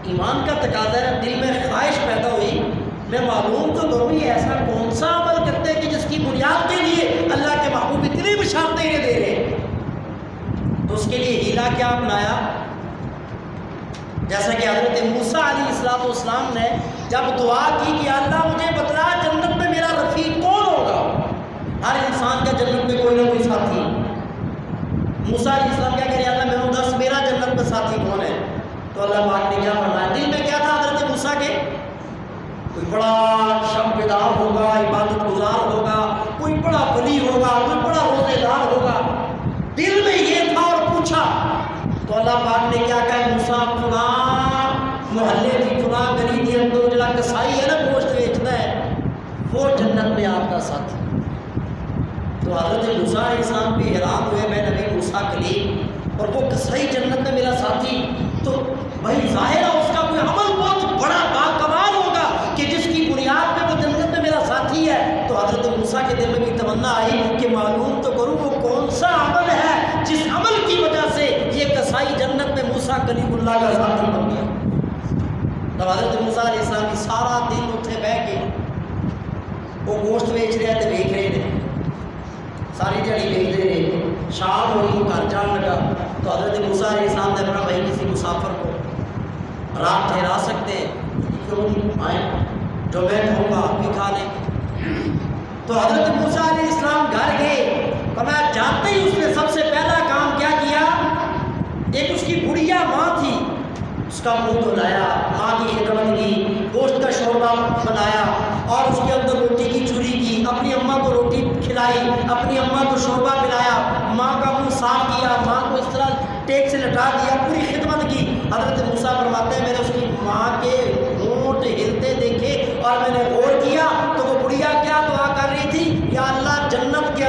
ایمان کا تقاضا ہے، دل میں خواہش پیدا ہوئی میں معلوم تو کروں یہ ایسا کون سا عمل کرتے ہیں کہ جس کی بنیاد کے لیے اللہ کے محبوب اتنی بشارتیں انہیں دے رہے ہیں۔ تو اس کے لیے ہیلا کیا اپنایا، جیسا کہ حضرت موسیٰ علیہ السلام نے جب دعا کی کہ اللہ مجھے بتلا جنت میں میرا رفیق کون ہوگا، ہر انسان کا جنت میں کوئی نہ کوئی ساتھی، موسیٰ علیہ السلام کیا کہہ رہے اللہ میں دس میرا جنت میں ساتھی کون ہے، تو اللہ پاک نے کیا فرمایا، دل میں کیا تھا حضرت موسیٰ کے، کوئی بڑا شب بیدار ہوگا، عبادت گزار ہوگا، کوئی بڑا ولی ہوگا، کوئی بڑا روزے دار ہوگا، دل میں یہ تھا، اور پوچھا تو اللہ پاک نے کیا کہا، موسیٰ فلاں محلے کی فلاں گلی کے اندر جڑا کسائی ہے نا گوشت بیچتا ہے وہ جنت میں آپ کا ساتھی۔ تو حضرت موسیٰ علیہ السلام بھی حیران ہوئے، میں نبی موسیٰ کلیم اور وہ کسائی جنت میں میرا ساتھی، تو بھائی ظاہر ہے اس کا کوئی عمل بہت بڑا باکمال ہوگا کہ جس کی بنیاد پہ وہ جنت میں میرا ساتھی ہے۔ تو حضرت موسیٰ کے دل میں بھی تمنا آئی کہ معلوم تو کروں وہ کون سا عمل ہے جس عمل کی وجہ سے یہ کسائی جنت میں موسیٰ کلیم اللہ کا ساتھی بن گیا۔ تو حضرت موسیٰ علیہ السلام کی سارا دن اتنے بیٹھ کے وہ گوشت بیچ رہے تھے، دیکھ رہے تھے، ساری دیہڑی بیچ رہے، شام ہوئی وہ گھر جان لگا۔ تو حضرت موسیٰ علیہ السلام نے کہا بھائی کسی مسافر کو رات ٹھہرا سکتے ہیں، کیوں نہیں آئیں، جو میں کہوں گا آپ بھی کھا لیں۔ تو حضرت موسیٰ علیہ السلام گھر گئے، فرمایا جاتے ہی اس نے سب سے پہلا کام کیا کیا، ایک اس کی بڑھیا ماں تھی اس کا منہ دھلایا، ماں کی خدمت کی، گوشت کا شوربہ بنایا اور اس کے اندر روٹی کی چوری کی، اپنی اماں کو روٹی کھلائی، اپنی اماں کو شوربہ پلایا، ماں کا منہ صاف کیا، ماں کو اس طرح ٹیک سے لٹا دیا، پوری خدمت کی۔ حضرت موسیٰ فرماتے ہیں میں نے اس کی ماں کے ہونٹ ہلتے دیکھے اور میں نے غور کیا تو وہ بڑھیا کیا دعا کر رہی تھی، یا اللہ جنت کے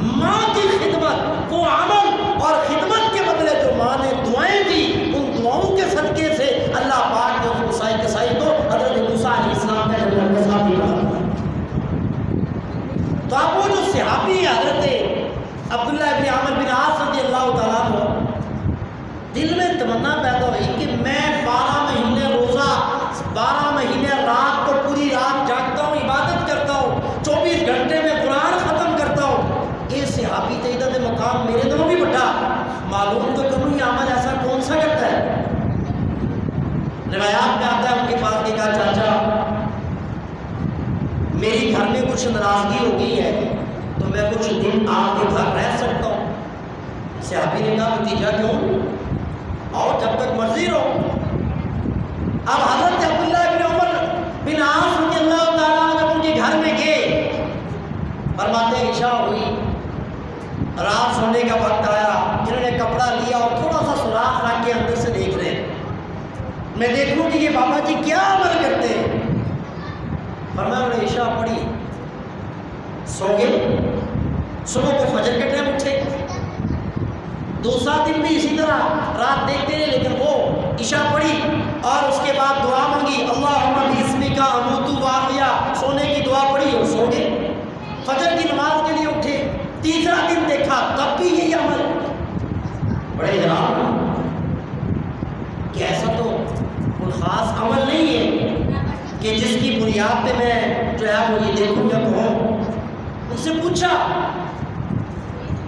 ماں کی خدمت، وہ عمل اور خدمت کے بدلے جو ماں نے دعائیں دی، ان دعاؤں کے صدقے سے اللہ پاک نے اس کسائی کو حضرت موسیٰ علیہ السلام کا جنت کا ساتھی بنا. تو اب وہ جو صحابی حضرت عبداللہ ابن عمرو بن عاص رضی اللہ تعالیٰ عنہ، دل میں تمنا پیدا ہوئی کہ میں 12 مہینے روزہ، 12 مہینے رات کو پوری رات جاگتا ہوں، عبادت کرتا ہوں، 24 گھنٹے میں قرآن ختم کرتا ہوں، یہ صحابی تعداد مقام میرے دونوں بھی بڑھا، معلوم تو کروں یہ عمل ایسا کون سا کرتا ہے. روایات میں آتا ہے ان کے پاس نے کہا چاچا میری گھر میں کچھ ناراضگی ہو گئی ہے تو میں کچھ دن آپ کے گھر رہ سکتا ہوں. صحابی نے کہا بھتیجا کیوں، اور جب تک مرضی رہو. اب حضرت عبداللہ بن عمر بن عاص رضی اللہ تعالیٰ جب ان کے گھر میں گئے، فرماتے ہیں عشاء ہوئی، رات سونے کا وقت آیا، انہوں نے کپڑا لیا اور تھوڑا سا سوراخ رکھ کے اندر سے دیکھ رہے ہیں، میں دیکھوں کہ یہ بابا جی کیا عمل کرتے ہیں. فرمایا انہوں نے عشاء پڑھی، سو گئے، صبح کو فجر کے ٹائم اٹھے. دوسرا دن بھی اسی طرح رات دیکھتے رہے، لیکن وہ عشاء پڑھی اور اس کے بعد دعا مانگی، اللہم باسمک اموت واحیا، سونے کی دعا پڑھی اور سو گئے. فجر کی نماز کے لیے اٹھے، تیسرا دن دیکھا تب بھی یہی عمل. بڑے حیران کہ ایسا تو کوئی خاص عمل نہیں ہے کہ جس کی بنیاد پہ میں جو ہے وہ یہ دیکھوں یا کہوں. ان سے پوچھا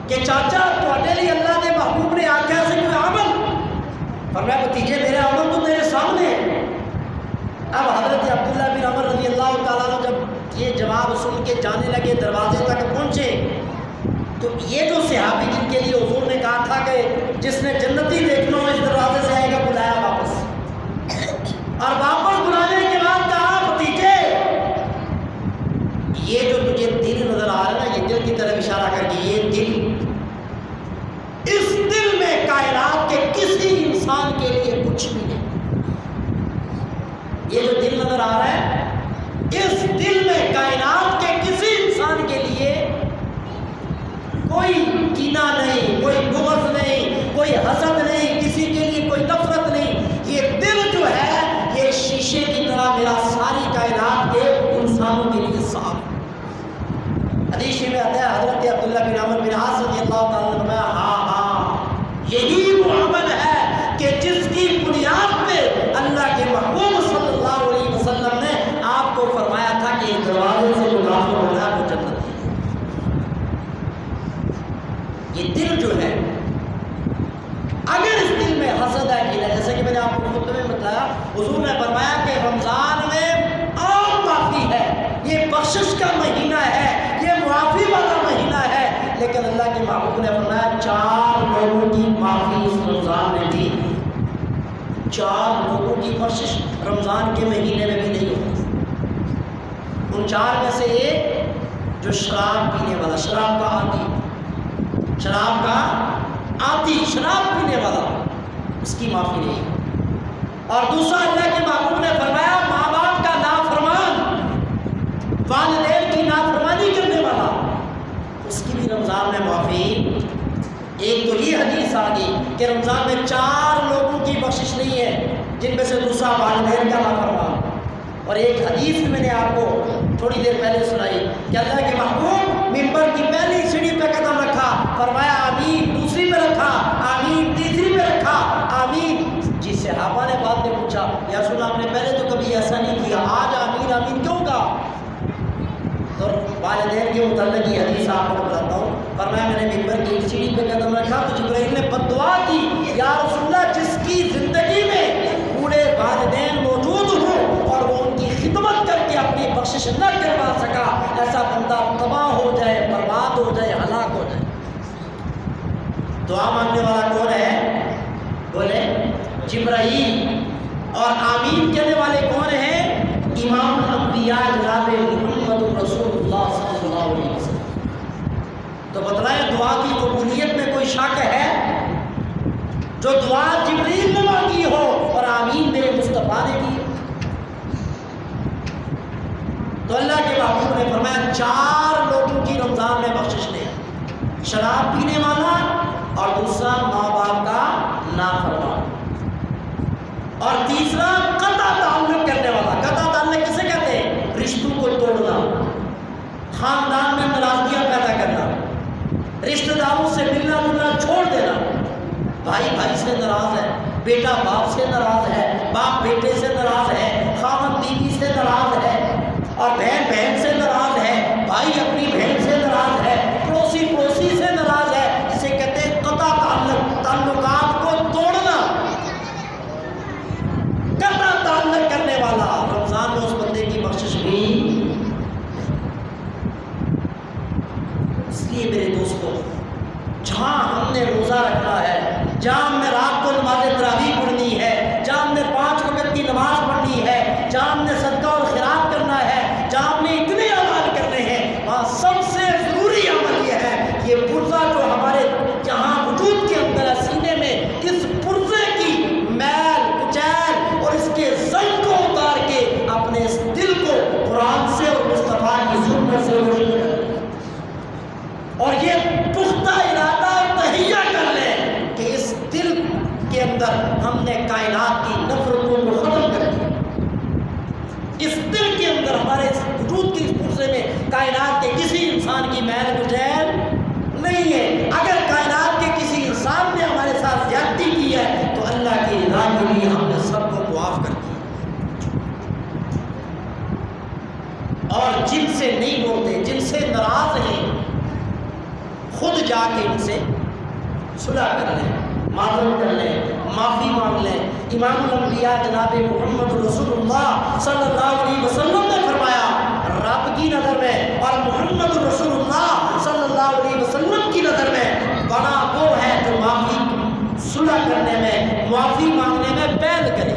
کہ چاچا تواڈے لیے اللہ کے محبوب نے آخیا سے کوئی عمل؟ فرمایا بھتیجے میرے عمل تو تیرے سامنے ہے. اب حضرت عبداللہ بن عمر رضی اللہ تعالیٰ عنہ جب یہ جواب سن کے جانے لگے، دروازے تک پہنچے، تو یہ جو صحابی جن کے لیے حضور نے کہا تھا کہ جس نے جنتی دیکھنا ہو اس دروازے سے آئے گا، بلایا واپس. اور واپس بلانے کے بعد کہا بھتیجے یہ جو تجھے دل نظر آ رہا ہے نا، یہ دل کی طرف اشارہ کر کے، یہ دل، اس دل میں کائنات کے کسی انسان کے لیے کچھ بھی نہیں. یہ جو دل نظر آ رہا ہے، اس دل میں کائنات کے کسی انسان کے لیے کوئی کینہ نہیں، کوئی بغض نہیں، کوئی حسد نہیں، کسی کے لیے کوئی نفرت نہیں. یہ دل جو ہے یہ شیشے کی طرح میرا ساری کائنات کے انسانوں کے لیے صاف. حدیث میں آتا ہے حضرت عبداللہ بن عمر بن عاص رضی اللہ تعالیٰ عنہ، ہاں یہی وہ عمل ہے کہ جس کی بنیاد پہ اللہ کے محبوب صلی اللہ علیہ وسلم نے آپ کو فرمایا تھا کہ اس دروازے سے جو داخل ہونا ہے وہ جنت ہے. یہ دل جو ہے، اگر اس دل میں حسد ہے کہ جیسے کہ میں نے آپ کو خطبے میں بتایا، حضور نے فرمایا کہ رمضان میں عام معافی ہے، یہ بخشش کا مہینہ ہے، یہ معافی والا مہینہ ہے، لیکن اللہ کے محبوب نے فرمایا 4 لوگوں کی معافی اس رمضان میں دی. 4 لوگوں کی بخشش رمضان کے مہینے میں بھی نہیں ہوتی. ان 4 میں سے ایک جو شراب پینے والا، شراب کا عادی، شراب پینے والا، اس کی معافی نہیں. اور دوسرا اللہ کے محبوب نے فرمایا ماں باپ کا نافرمان، والدین کی نافرمانی کرنے والا، اس کی بھی رمضان میں معافی. ایک تو یہ حدیث آ گئی کہ رمضان میں 4 لوگوں کی بخشش نہیں ہے، جن میں سے دوسرا والدین کا نافرمان. اور ایک حدیث میں نے آپ کو تھوڑی دیر پہلے سنائی کہ اللہ کے محبوب ممبر کی پہلی سیڑھی پہ قدم رکھا، فرمایا آمین، دوسری پہ رکھا آمین، تیسری پہ رکھا آمین. جی صحابہ نے بعد میں پوچھا یا سنا آپ نے پہلے تو کبھی ایسا نہیں کیا، آج آمین آمین کیوں کہا؟ تو والدین کے متعلق یہ حدیث آپ کو بتاتا ہوں. فرمایا میں نے ممبر کی ایک سیڑھی پہ قدم رکھا تو جبرائیل نے بد دعا کی، یا رسول اللہ جس کی زندگی میں بوڑھے والدین موجود ہوں اور وہ ان کی خدمت کر کے اپنی بخشش نہ کروا سکا، ایسا بندہ تباہ ہو جائے، برباد ہو جائے، ہلاک ہو جائے. دعا مانگنے والا کون ہے؟ بولے جبرائیل. اور آمین کہنے والے کون ہیں؟ امام الانبیاء جناب محمد رسول اللہ صلی اللہ علیہ وسلم. تو بتلائیں دعا کی قبولیت میں کوئی شک ہے؟ جو دعا جبرائیل نے مانگی ہو اور آمین میرے مصطفیٰ نے کی. تو اللہ کے محبوب نے فرمایا 4 لوگوں کی رمضان میں بخشش نہیں. شراب پینے والا اور دوسرا ماں باپ کا نافرمان، اور تیسرا قطع تعلق کرنے والا۔ قطع تعلق کسے کہتے ہیں؟ رشتوں کو توڑنا، خاندان میں ناراضگیاں پیدا کرنا، رشتہ داروں سے ملنا جلنا چھوڑ دینا۔ بھائی بھائی سے ناراض ہے، بیٹا باپ سے ناراض ہے، باپ بیٹے سے ناراض ہے، خاوند بیوی سے ناراض ہے، اور بہن بہن سے ناراض ہے، بھائی اپنی بہن سے ناراض ہے، پڑوسی پڑوسی سے ناراض ہے۔ اسے کہتے ہیں قطع تعلق، تعلقات کو توڑنا، قطع تعلق کرنے والا۔ رمضان میں اس بندے کی بخشش بھی۔ اس لیے میرے دوستو، جہاں ہم نے روزہ رکھنا ہے، جہاں ہم نے رات کو نماز تراویح پڑھنی ہے، جہاں ہم نے 5 وقت کی نماز پڑھنی ہے، جہاں ہم نے صدقہ اور خیرات کرنا ہے، جہاں ہم نے اتنے اعمال کرنے ہیں، وہاں سب سے ضروری عمل یہ ہے، یہ پرزہ جو ہمارے جہاں وجود کے اندر ہے، سینے میں، اس پرزے کی میل کچیل اور اس کے زنگ کو اتار کے اپنے اس دل کو قرآن سے اور مصطفیٰ کی سنت سے روشن کریں، اور یہ پختہ ارادہ اور تہیہ کر لیں کہ اس دل کے اندر ہم نے کائنات کی نفرتوں کو ختم کر دیا۔ اس دل کے اندر ہمارے اس وجود کی اس پرزے میں کائنات کے کسی انسان کی میل کچیل نہیں ہے۔ اگر کائنات کے کسی انسان نے ہمارے ساتھ زیادتی کی ہے تو اللہ کی رضا کے لیے ہم نے سب کو معاف کر دیا، اور جن سے نہیں بولتے، جن سے ناراض ہیں، خود جا کے ان سے صلح کر لیں، معذرت کر لیں، معافی مانگ لیں۔ امام الانبیاء جناب محمد رسول اللہ صلی اللہ علیہ وسلم نے فرمایا، رب کی نظر میں اور محمد رسول اللہ صلی اللہ علیہ وسلم کی نظر میں بڑا وہ ہے جو معافی صلح کرنے میں، معافی مانگنے میں پہل کرے۔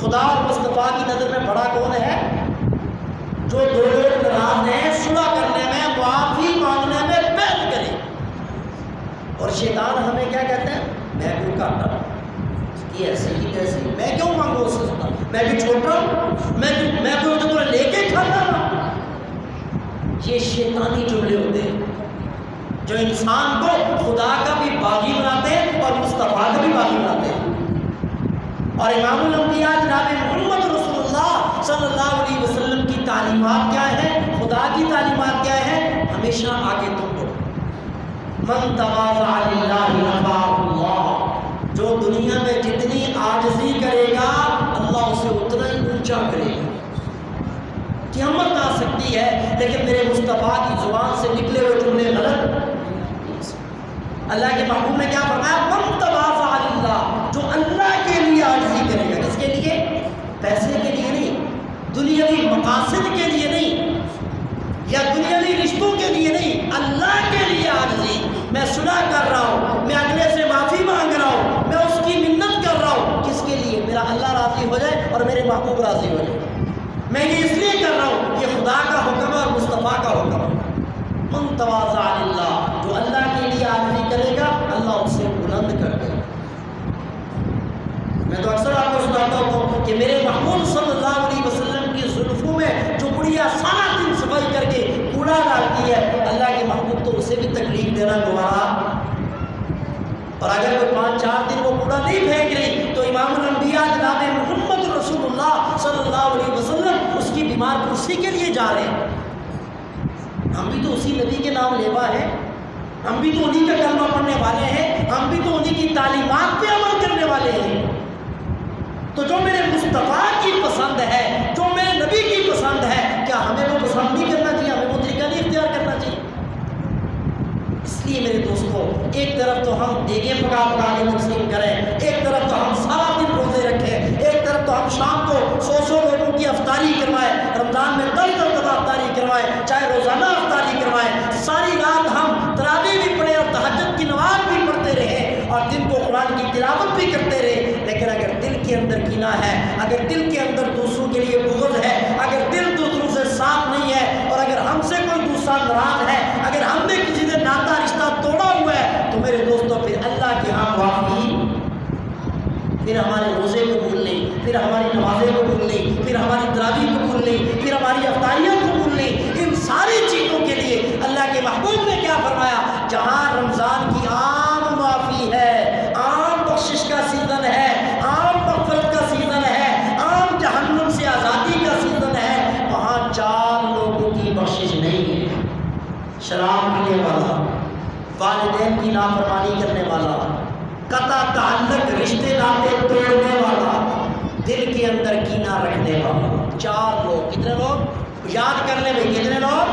خدا اور مصطفیٰ کی نظر میں بڑا کون ہے؟ جو دو لوگ ناراض ہیں، صلح کرنے میں، معافی مانگنے میں پہل کرے۔ اور شیطان ہمیں کیا کہتا ہے؟ میں کیوں کاٹا، اس کی ایسی کی تیسی، میں کیوں مانگوں اس سے صلح، میں بھی چھوٹا ہوں، میں کوئی تو لے کے کھاتا نا۔ یہ شیطانی جملے ہوتے ہیں جو انسان کو خدا کا بھی باغی بناتے ہیں اور مصطفیٰ کا بھی باغی بناتے ہیں۔ اور امام الانبیاء جناب محمد رسول اللہ صلی اللہ علیہ وسلم کی تعلیمات کیا ہے، خدا کی تعلیمات کیا ہے؟ ہمیشہ آگے تم بڑھو۔ من تواضع للہ رفعہ اللہ، جو دنیا میں جتنی عاجزی کرے گا اللہ اسے اتنا ہی اونچا کرے گا۔ قیامت آ سکتی ہے لیکن میرے مصطفیٰ کی زبان سے نکلے ہوئے جملے غلط۔ اللہ کے محبوب نے کیا فرمایا؟ من تواضع للہ، جو اللہ کے لیے عاجزی کرے گا۔ کس کے لیے؟ پیسے کے لیے نہیں، دنیاوی مقاصد کے لیے نہیں، یا دنیاوی رشتوں کے لیے نہیں، اللہ کے لیے عاجزی۔ میں صلح کر رہا ہوں، میں اگلے سے معافی مانگ رہا ہوں، میں اس کی منت کر رہا ہوں، کس کے لیے؟ میرا اللہ راضی ہو جائے اور میرے محبوب راضی ہو جائے۔ میں یہ اس لیے کر رہا ہوں، یہ خدا کا حکم ہے اور مصطفیٰ کا حکم ہے۔ من تواضع للہ، جو اللہ کے لیے عاجزی کرے گا اللہ اسے بلند کر دے گا۔ میں تو اکثر آپ کو سناتا ہوں کہ میرے محبوب صلی اللہ علیہ وسلم کی زلفوں میں جو بڑھیا سارا دن صفائی کر کے کوڑا ڈالتی ہے، اللہ کے محبوب تو اسے بھی تکلیف دینا گوارا۔ اور اگر کوئی 5-4 دن وہ کوڑا نہیں پھینک رہی تو امام الانبیاء جناب محمد رسول اللہ صلی اللہ علیہ وسلم اس کی بیمار کرسی کے لیے جا رہے ہیں۔ ہم بھی تو اسی نبی کے نام لیوا ہیں، ہم بھی تو انہی کا کلمہ پڑھنے والے ہیں، ہم بھی تو انہی کی تعلیمات پہ عمل کرنے والے ہیں۔ تو جو میرے مصطفیٰ کی پسند ہے، جو میرے نبی کی پسند ہے، کیا ہمیں وہ پسند نہیں کرنا چاہیے؟ ہمیں وہ طریقہ نہیں اختیار کرنا چاہیے؟ اس لیے میرے دوستو، ایک طرف تو ہم دیگیں پکا پکا کے تقسیم کریں، ایک طرف تو ہم سارا دن روزے رکھیں، ایک طرف تو ہم شام کو 100 لوگوں کی افطاری کروائیں، رمضان میں 10 دفعہ افطاری کروائیں، چاہے روزانہ افطاری کروائیں، ساری رات ہم تراویح بھی پڑھیں اور تہجد کی نماز بھی پڑھتے رہیں اور دن کو قرآن کی تلاوت بھی کرتے رہیں، لیکن اگر دل کے اندر کینہ ہے، اگر دل کے اندر دوسروں کے لیے بغض ہے، اگر دل دوسروں سے صاف نہیں ہے، اور اگر ہم سے کوئی دوسرا ناراض ہے، اگر ہم نے کسی سے ناتا رشتہ توڑا ہوا ہے، تو میرے دوستوں پھر اللہ کے ہاں معافی، پھر ہمارے روزے قبول نہیں، پھر ہماری نمازیں قبول نہیں، پھر ہماری تراویح قبول نہیں، پھر ہماری افطاریاں قبول نہیں۔ ان ساری چیزوں کے لیے اللہ کے محبوب نے کیا فرمایا؟ جہاں رمضان کی عام معافی ہے، عام بخشش کا سیزن ہے، عام مغفرت کا سیزن ہے، عام جہنم سے آزادی کا سیزن ہے، وہاں 4 لوگوں کی بخشش نہیں ہے: شراب پینے والا، والدین کی نافرمانی کرنے والا، قطع تعلق رشتے ناطے توڑنے والا، دل کے اندر کینہ رکھنے والا۔ 4 لوگ، کتنے لوگ یاد کرنے میں، کتنے لوگ؟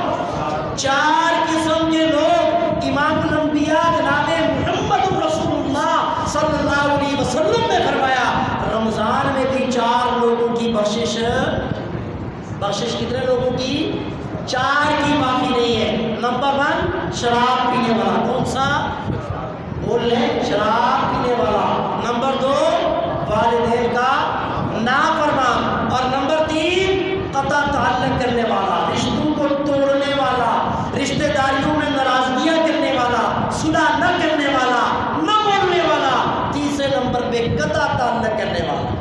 4 قسم کے لوگ امام الانبیاء جناب محمد رسول اللہ صلی اللہ علیہ وسلم نے فرمایا رمضان میں بھی 4 لوگوں کی بخشش کتنے لوگوں کی؟ 4 کی معافی نہیں ہے۔ نمبر 1 شراب پینے والا، کون سا؟ بول لیں، شراب پینے والا۔ نمبر 2 والدین کا نافرمان، اور نمبر 3 قطع تعلق کرنے والا، رشتوں کو توڑنے والا، رشتہ داریوں میں ناراضگیاں کرنے والا، صلح نہ کرنے والا، نہ بولنے والا، تیسرے نمبر پہ قطع تعلق کرنے والا،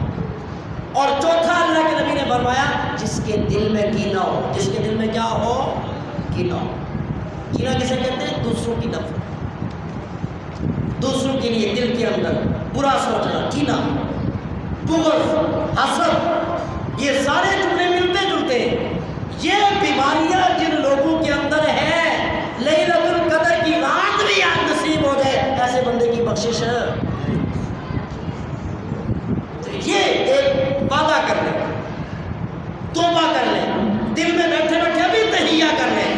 اور چوتھا اللہ کے نبی نے فرمایا جس کے دل میں کینہ ہو، جس کے دل میں کیا ہو؟ کینہ ہو۔ کینہ کسے کہتے ہیں؟ دوسروں کی نفرت، دوسروں کے لیے دل کے اندر برا سوچنا، کینہ، بغض، حسد، یہ سارے جملے ملتے جلتے ہیں۔ یہ بیماریاں جن لوگوں کے اندر ہیں، لیلۃ القدر کی رات بھی آج نصیب ہو جائے ایسے بندے کی بخشش ہے۔ تو یہ ایک وعدہ کر لیں، توبہ کر لیں، دل میں بیٹھے بیٹھے ابھی تہیہ کر لیں،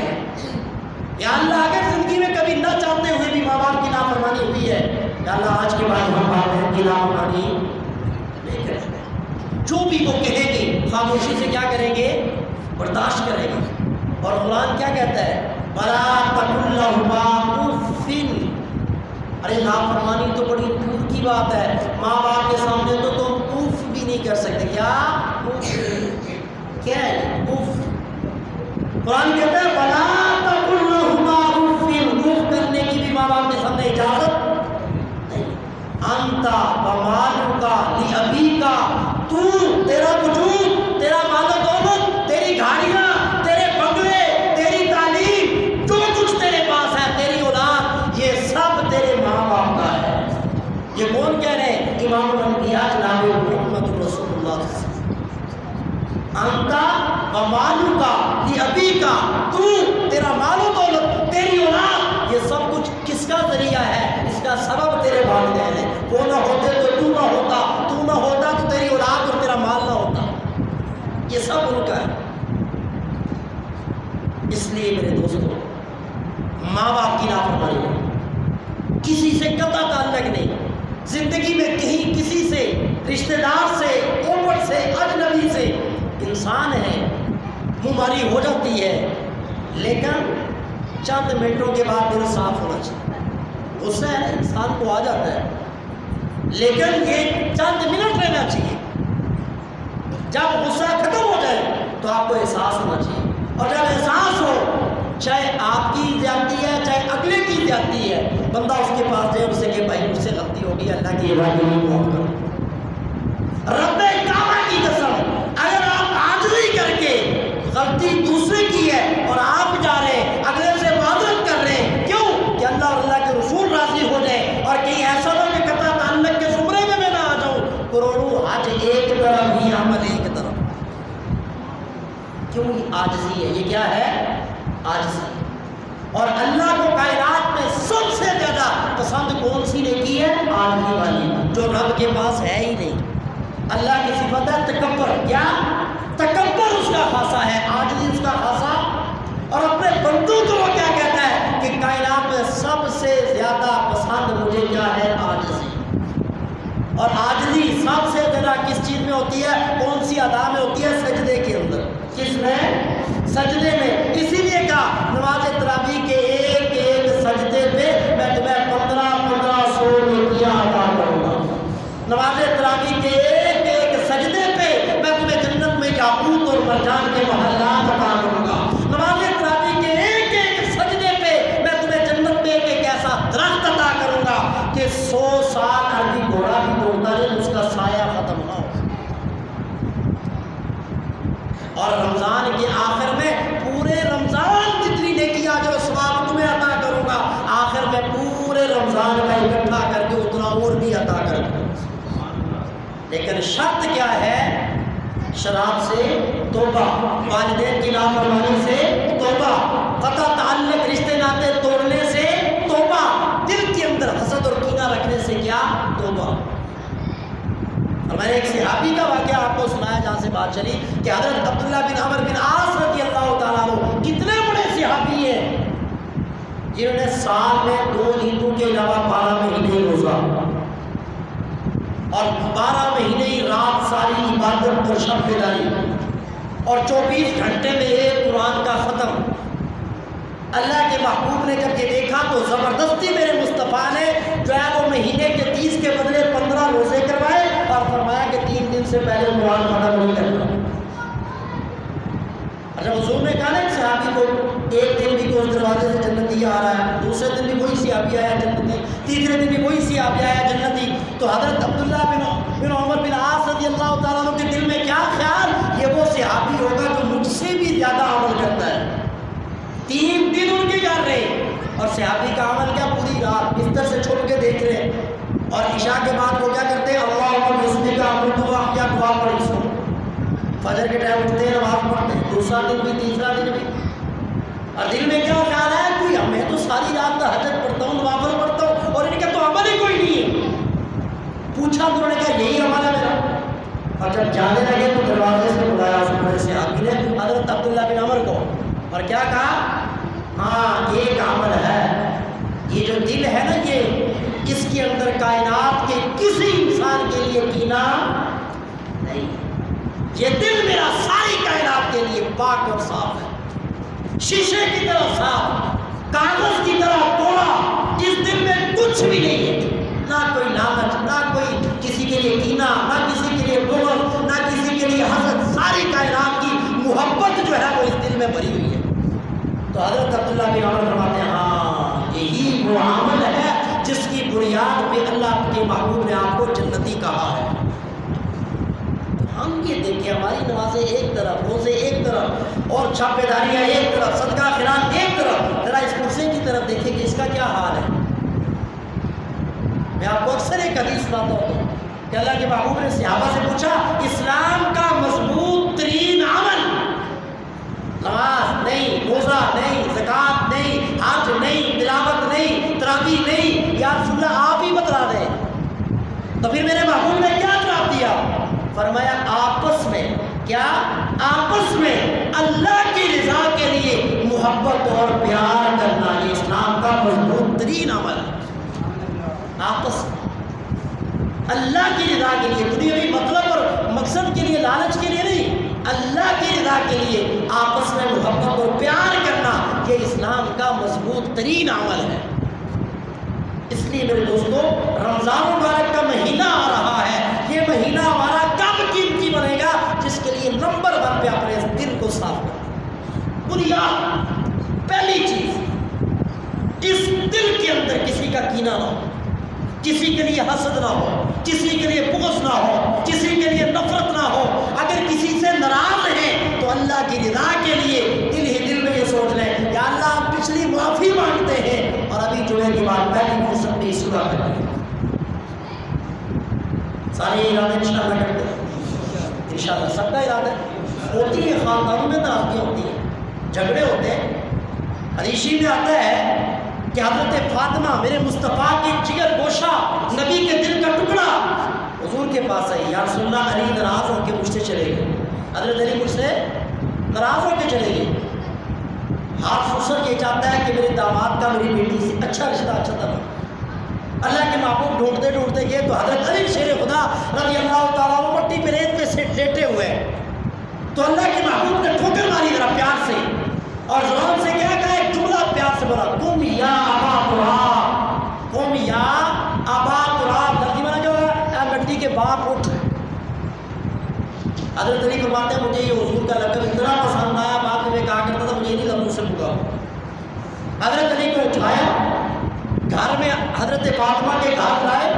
یا اللہ اگر زندگی میں کبھی نہ چاہتے ہوئے بھی ماں باپ کی نافرمانی ہوئی ہے، یا اللہ آج کے بعد ہم والدین کی نافرمانی نہیں کریں گے۔ جو بھی وہ کہیں گے خاموشی سے کیا کریں گے؟ برداشت کریں گے۔ اور قرآن کیا کہتا ہے؟ وَلَا تَقُل لَّهُمَا أُفٍّ۔ ارے نافرمانی تو بڑی دور کی بات ہے، ماں باپ کے سامنے تو تم اف بھی نہیں کر سکتے۔ کیا کیا ہے اف؟ قرآن کہتا ہے وَلَا تَقُل لَّهُمَا أُفٍّ، اف کرنے کی بھی ماں باپ کے سامنے اجازت نہیں۔ أَنْتَ وَمَالُكَ لِأَبِيكَ، تو، تیرا وجود، تیرا مال و دولت، تیری گاڑیاں، تیرے بنگلے، تیری تعلیم، جو کچھ تیرے پاس ہے، تیری اولاد، یہ سب تیرے ماں باپ کا ہے۔ یہ کون کہہ رہے ہیں؟ امام الانبیاء جناب محمد رسول اللہ۔ انت ومالک لابیک، تو، تیرا مال و دولت، تیری اولاد، یہ سب کچھ کس کا ذریعہ ہے؟ اس کا سبب تیرے والدین ہیں۔ وہ نہ ہوتے تو تو نہ ہوتا، تو نہ ہوتا تو تیری اولاد اور تیرا مال نہ ہوتا، یہ سب ان کا ہے۔ اس لیے میرے دوستوں، ماں باپ کی نافرمانی نہیں، کسی سے قطع تعلق نہیں، زندگی میں کہیں کسی سے، رشتہ دار سے، اوپر سے، اجنبی سے، انسان ہے، منہ ماری ہو جاتی ہے، لیکن چند منٹوں کے بعد دل صاف ہونا چاہیے۔ غصہ ہے انسان کو آ جاتا ہے، لیکن یہ چند منٹ رہنا چاہیے۔ جب غصہ ختم ہو جائے تو آپ کو احساس ہونا چاہیے، اور جب احساس ہو، چاہے آپ کی زیادتی ہے چاہے اگلے کی زیادتی ہے، بندہ اس کے پاس جائے، اس سے کہ بھائی مجھ سے غلطی ہوگی، اللہ کی عبادت میں معاف کرو۔ رب کعبہ کی قسم، اگر آپ عاجزی کر کے، غلطی دوسرے کی ہے اور آپ جا رہے ہیں اگلے سے معذرت کر رہے ہیں، کیوں؟ کہ اللہ اور اللہ کے رسول راضی ہو جائے، اور کہیں ایسا نہ کہ قطع تعلق کے زمرے میں نہ آ جاؤں، کروڑوں حج ایک طرف ہی عمل ایک طرف۔ کیوں؟ یہ عاجزی ہے۔ یہ کیا ہے؟ عاجزی۔ اور اللہ کو کائنات میں سب سے زیادہ پسند کون سی نیکی ہے؟ عاجزی والی، جو رب کے پاس ہے ہی نہیں۔ اللہ کی صفت ہے تکبر، کیا؟ تکبر اس کا خاصہ ہے، عاجزی اس کا خاصہ۔ اور اپنے بندوں کو وہ کیا کہتا ہے کہ کائنات میں سب سے زیادہ پسند مجھے کیا ہے؟ عاجزی۔ اور عاجزی سب سے زیادہ کس چیز میں ہوتی ہے؟ کون سی ادا میں ہوتی ہے؟ سجدے کے اندر۔ کس میں؟ سجدے میں۔ اسی لیے کہا نماز تراویح کے ایک ایک سجدے پہ میں تمہیں 1500 نیکیاں عطا کروں گا۔ نماز تراویح کے ایک ایک سجدے پہ میں تمہیں جنت میں یاقوت اور مرجان کے محلات عطا کروں گا۔ نماز تراویح کے ایک ایک سجدے پہ میں تمہیں جنت میں ایک ایسا درخت عطا کروں گا کہ 100 سال عربی گھوڑا بھی دوڑتا رہے، اس کا سایہ ختم نہ ہو۔ اور رمضان کے آخر میں پورے رمضان جتنی نیکی اجر و ثواب تمہیں عطا کروں گا، آخر میں لیکن شرط کیا ہے؟ شراب سے توبہ، والدین کی نافرمانی سے توبہ، قطع تعلق رشتے ناطے توڑنے سے توبہ، دل کے اندر حسد اور کینہ رکھنے سے کیا؟ توبہ۔ اور میں نے ایک صحابی کا واقعہ آپ کو سنایا جہاں سے بات چلی کہ حضرت عبداللہ بن عمر بن عاص رضی اللہ تعالیٰ عنہ کتنے بڑے صحابی ہیں جنہوں نے سال میں 2 عیدوں کے علاوہ 12 مہینے روزہ اور 12 مہینے ہی رات ساری عبادت اور شب بیداری اور 24 گھنٹے میں ایک قرآن کا ختم۔ اللہ کے محبوب نے جب یہ دیکھا تو زبردستی میرے مصطفیٰ نے جو ہے وہ مہینے کے 30 کے بدلے 15 روزے کروائے اور فرمایا کہ 3 دن سے پہلے قرآن ختم نہیں کرنا۔ جب حضور نے کہا نا ایک صحابی کو ایک دن بھی اس دروازے سے جنتی آ رہا ہے، دوسرے دن بھی وہی صحابی آیا جنتی، تیسرے دن بھی وہی صحابی آیا جنتی، تو حضرت عبداللہ بن عمر بن عاص رضی اللہ تعالیٰ عنہ کے دل میں کیا خیال، یہ وہ صحابی ہوگا جو مجھ سے بھی زیادہ عمل کرتا ہے۔ 3 دن ان کے گھر رہے اور صحابی کا عمل کیا؟ پوری رات بستر سے چھوڑ کے دیکھ رہے ہیں، اور عشاء کے بعد وہ کیا کرتے ہیں؟ اللہم بسمک امرت واحیا دعا پڑھی سو، فجر کے ٹائم اٹھتے ہیں نماز پڑھتے ہیں، دوسرا دن بھی تیسرا دن بھی، اور دل میں کیا خیال ہے؟ کوئی میں تو ساری رات تہجد پڑھتا ہوں، نوافل پڑھتا ہوں، اور ان کا تو عمل ہی کوئی نہیں ہے۔ پوچھا تو انہوں نے کہا یہی عمل ہے میرا، اور جب جانے لگے تو دروازے سے بلایا اس بڑے صحابی نے حضرت عبداللہ بن عمر کو، اور کیا کہا؟ ہاں ایک عمل ہے، یہ جو دل ہے نا یہ، اس کے اندر کائنات کے کسی انسان کے لیے کینہ نہیں، یہ دل میرا ساری کائنات کے لیے پاک اور صاف ہے، شیشے کی طرح صاف، کاغذ کی طرح توڑا، اس دل میں کچھ بھی نہیں ہے، نہ کوئی لالچ، نہ کوئی کسی کے لیے کینہ، نہ کسی کے لیے بغض، نہ کسی کے لیے حسد، ساری کائنات کی محبت جو ہے وہ اس دل میں بھری ہوئی ہے۔ تو حضرت عبداللہ بن عمر فرماتے ہیں ہاں یہی وہ عمل ہے جس کی بنیاد پہ اللہ کے محبوب نے آپ کو جنتی کہا ہے۔ ہم یہ دیکھیں ہماری نمازیں ایک طرف، روزے ایک طرف، اور چھاپے داریاں ایک طرف، صدقہ خیرات ایک طرف، ذرا اس کرسے کی طرف دیکھیں کہ اس کا کیا حال ہے۔ میں آپ کو اکثر ایک حدیث سناتا ہوں کہ اللہ کے محبوب نے صحابہ سے پوچھا اسلام کا مضبوط ترین عمل، نماز نہیں، روزہ نہیں، زکوٰۃ نہیں، حج نہیں، تلاوت نہیں، تراویح نہیں، یا رسول اللہ آپ ہی بتلا دیں۔ تو پھر میرے محبوب نے کیا جواب دیا؟ فرمایا آپس میں، کیا؟ آپس میں اللہ کی رضا کے لیے محبت اور پیار کرنا، یہ اسلام کا مضبوط ترین عمل ہے۔ آپس اللہ کی رضا کے لیے، دنیاوی مطلب اور مقصد کے لیے، لالچ کے لیے نہیں، اللہ کی رضا کے لیے آپس میں محبت اور پیار کرنا، یہ اسلام کا مضبوط ترین عمل ہے۔ اس لیے میرے دوستو رمضان مبارک کا مہینہ آ رہا ہے، یہ مہینہ ہمارا کب قیمتی بنے گا؟ جس کے لیے نمبر 1 پہ اپنے دل کو صاف کرنا، بنیاد پہلی چیز، اس دل کے اندر کسی کا کینہ نہ ہو، کسی کے لیے حسد نہ ہو، کسی کے لیے بغض نہ ہو، کسی کے لیے نفرت نہ ہو۔ اگر کسی سے ناراض ہیں تو اللہ کی رضا کے لیے دل ہی دل میں یہ سوچ لیں یا اللہ ہم پچھلی معافی مانگتے ہیں اور ابھی جمعے کی بات پہلی فرصت میں اس صورت کریں۔ سارے ارادے انشاءاللہ کرتے ہیں، انشاءاللہ سب کا ارادہ ہوتی ہے، خاندانوں میں ناراضگیاں ہوتی ہیں، جھگڑے ہوتے ہیں۔ حدیث میں آتا ہے کہ حضرت فاطمہ میرے مصطفیٰ کی جگر گوشہ، نبی کے دل کا ٹکڑا، حضور کے پاس آئی، یا رسول اللہ علی ناراض ہو کے مجھ سے چلے گئے، حضرت علی مجھ سے ناراض ہو کے چلے گئے۔ ہاتھ فرصت یہ چاہتا ہے کہ میرے داماد کا میری بیٹی سے اچھا رشتہ، اچھا تعلق۔ اللہ کے محبوب ڈھونڈتے ڈھونڈتے گئے تو حضرت علی شیر خدا رضی اللہ تعالیٰ عنہ مٹی پہ ریت پہ سے لیٹے ہوئے، تو اللہ کے محبوب نے ٹھوکر ماری ذرا پیار سے، اور زبان سے کیا کہا؟ ایک جملہ پیار سے بولا، تم یا ابا تراب، تم یا ابا تراب، لفظی معنی جو ہے اے مٹی کے باپ اٹھ۔ حضرت علی فرماتے ہیں مجھے یہ حضور کا لقب اتنا پسند آیا، بعد میں کہا کرتا تھا مجھے نہیں لفظ سے پکارو۔ حضرت علی کو اٹھایا، گھر میں حضرت فاطمہ کے گھر لائے،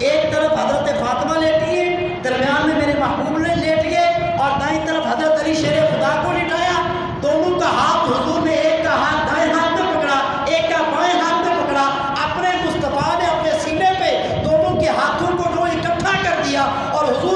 ایک طرف حضرت فاطمہ لیٹی ہے، درمیان میں میرے محبوب نے لیٹ گئے، اور دائیں طرف حضرت علی شیر خدا کو لٹایا۔ دونوں کا ہاتھ حضور نے ایک کا ہاتھ دائیں ہاتھ میں پکڑا، ایک کا بائیں ہاتھ میں پکڑا، اپنے مصطفیٰ نے اپنے سینے پہ دونوں کے ہاتھوں کو جو اکٹھا کر دیا، اور حضور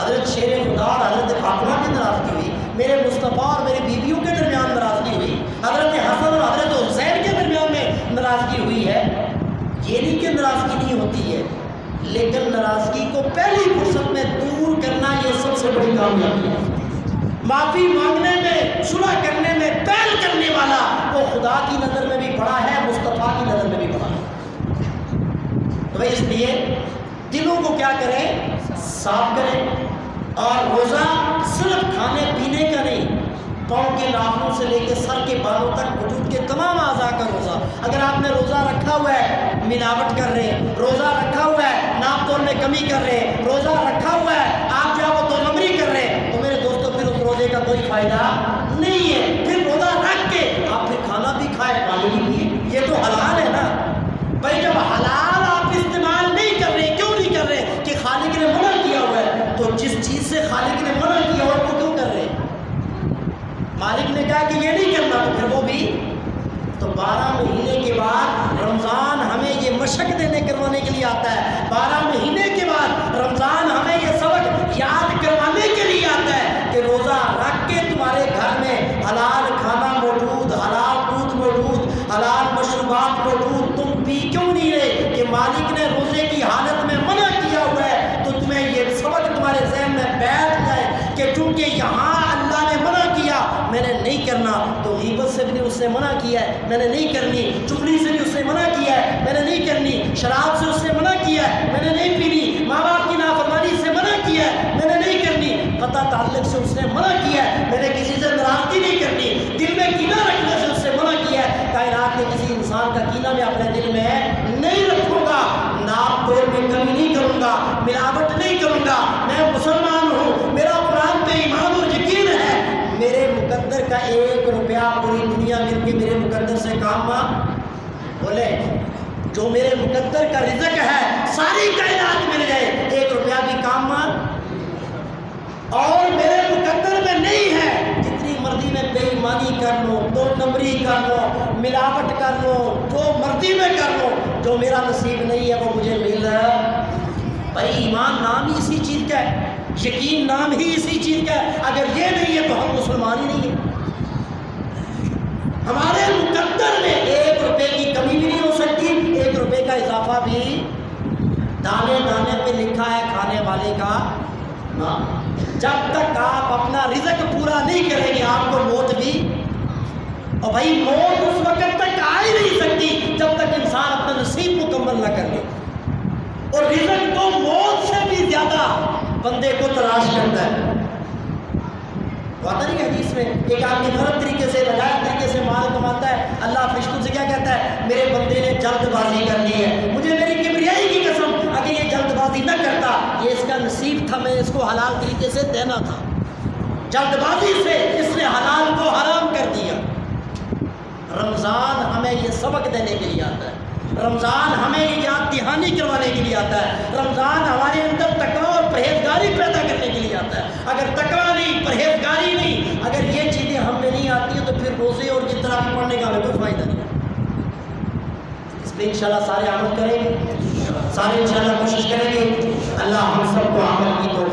حضرت شیر خدا اور حضرت فاطمہ کی ناراضگی ہوئی، میرے مصطفیٰ اور میری بیویوں کے درمیان ناراضگی ہوئی، حضرت حسن اور حضرت حسین کے درمیان میں ناراضگی ہوئی ہے، یہ نہیں کہ ناراضگی نہیں ہوتی ہے، لیکن ناراضگی کو پہلی فرصت میں دور کرنا یہ سب سے بڑی کامیابی ہے۔ معافی مانگنے میں، صلح کرنے میں پہل کرنے والا وہ خدا کی نظر میں بھی بڑا ہے، مصطفیٰ کی نظر میں بھی بڑا ہے۔ تو اس لیے دلوں کو کیا کریں؟ صاف کریں، اور روزہ صرف کھانے پینے کا نہیں، پاؤں کے ناخنوں سے لے کے سر کے بالوں تک وجود کے تمام اعضاء کا روزہ۔ اگر آپ نے روزہ رکھا ہوا ہے ملاوٹ کر رہے ہیں، روزہ رکھا ہوا ہے ناپ تول میں کمی کر رہے ہیں، روزہ رکھا ہوا ہے آپ جو ہے وہ 2 نمبری کر رہے ہیں، تو میرے دوستوں پھر اس روزے کا کوئی فائدہ نہیں ہے۔ پھر روزہ رکھ کے آپ پھر کھانا بھی کھائے، پانی بھی پیے، یہ تو حلال ہے نا بھائی۔ جب حلال آپ استعمال نہیں کر رہے، کیوں نہیں کر رہے؟ کہ خالق نے منع کیا ہوا ہے، تو جس چیز سے خالق نے منع کیا ہوا ہے وہ کیوں کر رہے ہیں؟ مالک نے کہا کہ یہ نہیں کرنا، تو پھر وہ بھی۔ تو 12 مہینے کے بعد رمضان ہمیں یہ مشق دینے کروانے کے لیے آتا ہے، 12 مہینے کے بعد رمضان ہمیں یہ سبق یاد کروانے کے لیے آتا ہے کہ روزہ رکھ کے تمہارے گھر میں حلال کھانا موجود، حلال دودھ موجود، حلال مشروبات موجود، تم پی کیوں نہیں رہے؟ کہ مالک نے روزے کی حالت میں منع کیا ہوا ہے، تو تمہیں یہ سبق تمہارے ذہن میں بیٹھ جائے کہ چونکہ یہاں اللہ نے منع کیا، میں نے نہیں کرنا، تو غیبت سے بھی اس نے منع کیا ہے، میں نے نہیں کرنی، چغلی سے بھی اس نے منع کیا ہے، میں نے نہیں کرنی، شراب سے اس نے منع کیا ہے، میں نے نہیں پینی، ماں باپ کی نافرمانی سے منع کیا ہے، میں نے نہیں کرنی، قطع تعلق سے اس نے منع کیا ہے، میں نے کسی سے ناراضگی نہیں کرنی، دل میں کینہ رکھنے سے اس نے منع کیا ہے۔ کائنات کے کسی انسان کا کینہ میں اپنے دل میں نہیں رکھوں گا، ناپ تول میں کمی نہیں کروں گا، ملاوٹ نہیں کروں گا، میں مسلمان ہوں، میرا قرآن پہ ایمان اور یقین ہے، میرے مقدر کا 1 روپیہ پوری دنیا مل کے میرے مقدر سے کام بولے، جو میرے مقدر کا رزق ہے ساری کائنات مل جائے، 1 روپیہ بھی کام اور میرے مقدر میں نہیں ہے، جتنی مرضی میں بے ایمانی کر لو، 2 نمبری کر لو، ملاوٹ کر لو، جو مرضی میں کر لو، جو میرا نصیب نہیں ہے وہ مجھے مل رہا ہے۔ بھائی ایمان نام ہی اسی چیز کا ہے، یقین نام ہی اسی چیز کا ہے، اگر یہ نہیں ہے تو ہم مسلمان ہی نہیں ہیں۔ ہمارے مقدر میں 1 روپے کی کمی بھی نہیں ہو سکتی، 1 روپے کا اضافہ بھی، دانے دانے پہ لکھا ہے کھانے والے کا نام۔ جب تک آپ اپنا رزق پورا نہیں کریں گے آپ کو موت بھی، اور بھائی موت اس وقت تک آ ہی نہیں سکتی جب تک انسان اپنا نصیب مکمل نہ کر لے، اور رزق تو موت سے بھی زیادہ بندے کو تلاش کرتا ہے۔ وعدہ نہیں حدیث میں ایک آدمی غلط طریقے سے ناجائز طریقے سے مال کماتا ہے، اللہ فرشتوں سے کیا کہتا ہے؟ میرے بندے نے جلد بازی کر لی ہے، مجھے میری کبریائی کی قسم اگر یہ جلد بازی نہ کرتا، یہ اس کا نصیب تھا، میں اس کو حلال طریقے سے دینا تھا، جلد بازی سے اس نے حلال کو حرام کر دیا۔ رمضان ہمیں یہ سبق دینے کے لیے آتا ہے، رمضان ہمیں یاد دہانی کروانے کے لیے آتا ہے، رمضان ہمارے اندر تقویٰ اور پرہیزگاری پیدا کرنے کے لیے آتا ہے۔ اگر تقویٰ نہیں، پرہیزگاری نہیں، اگر یہ چیزیں ہم میں نہیں آتی ہیں تو پھر روزے اور جتنا بھی پڑھنے کا ہمیں کوئی فائدہ نہیں۔ اس پہ انشاءاللہ سارے عمل کریں گے، سارے انشاءاللہ کوشش کریں گے، اللہ ہم سب کو عمل کی توفیق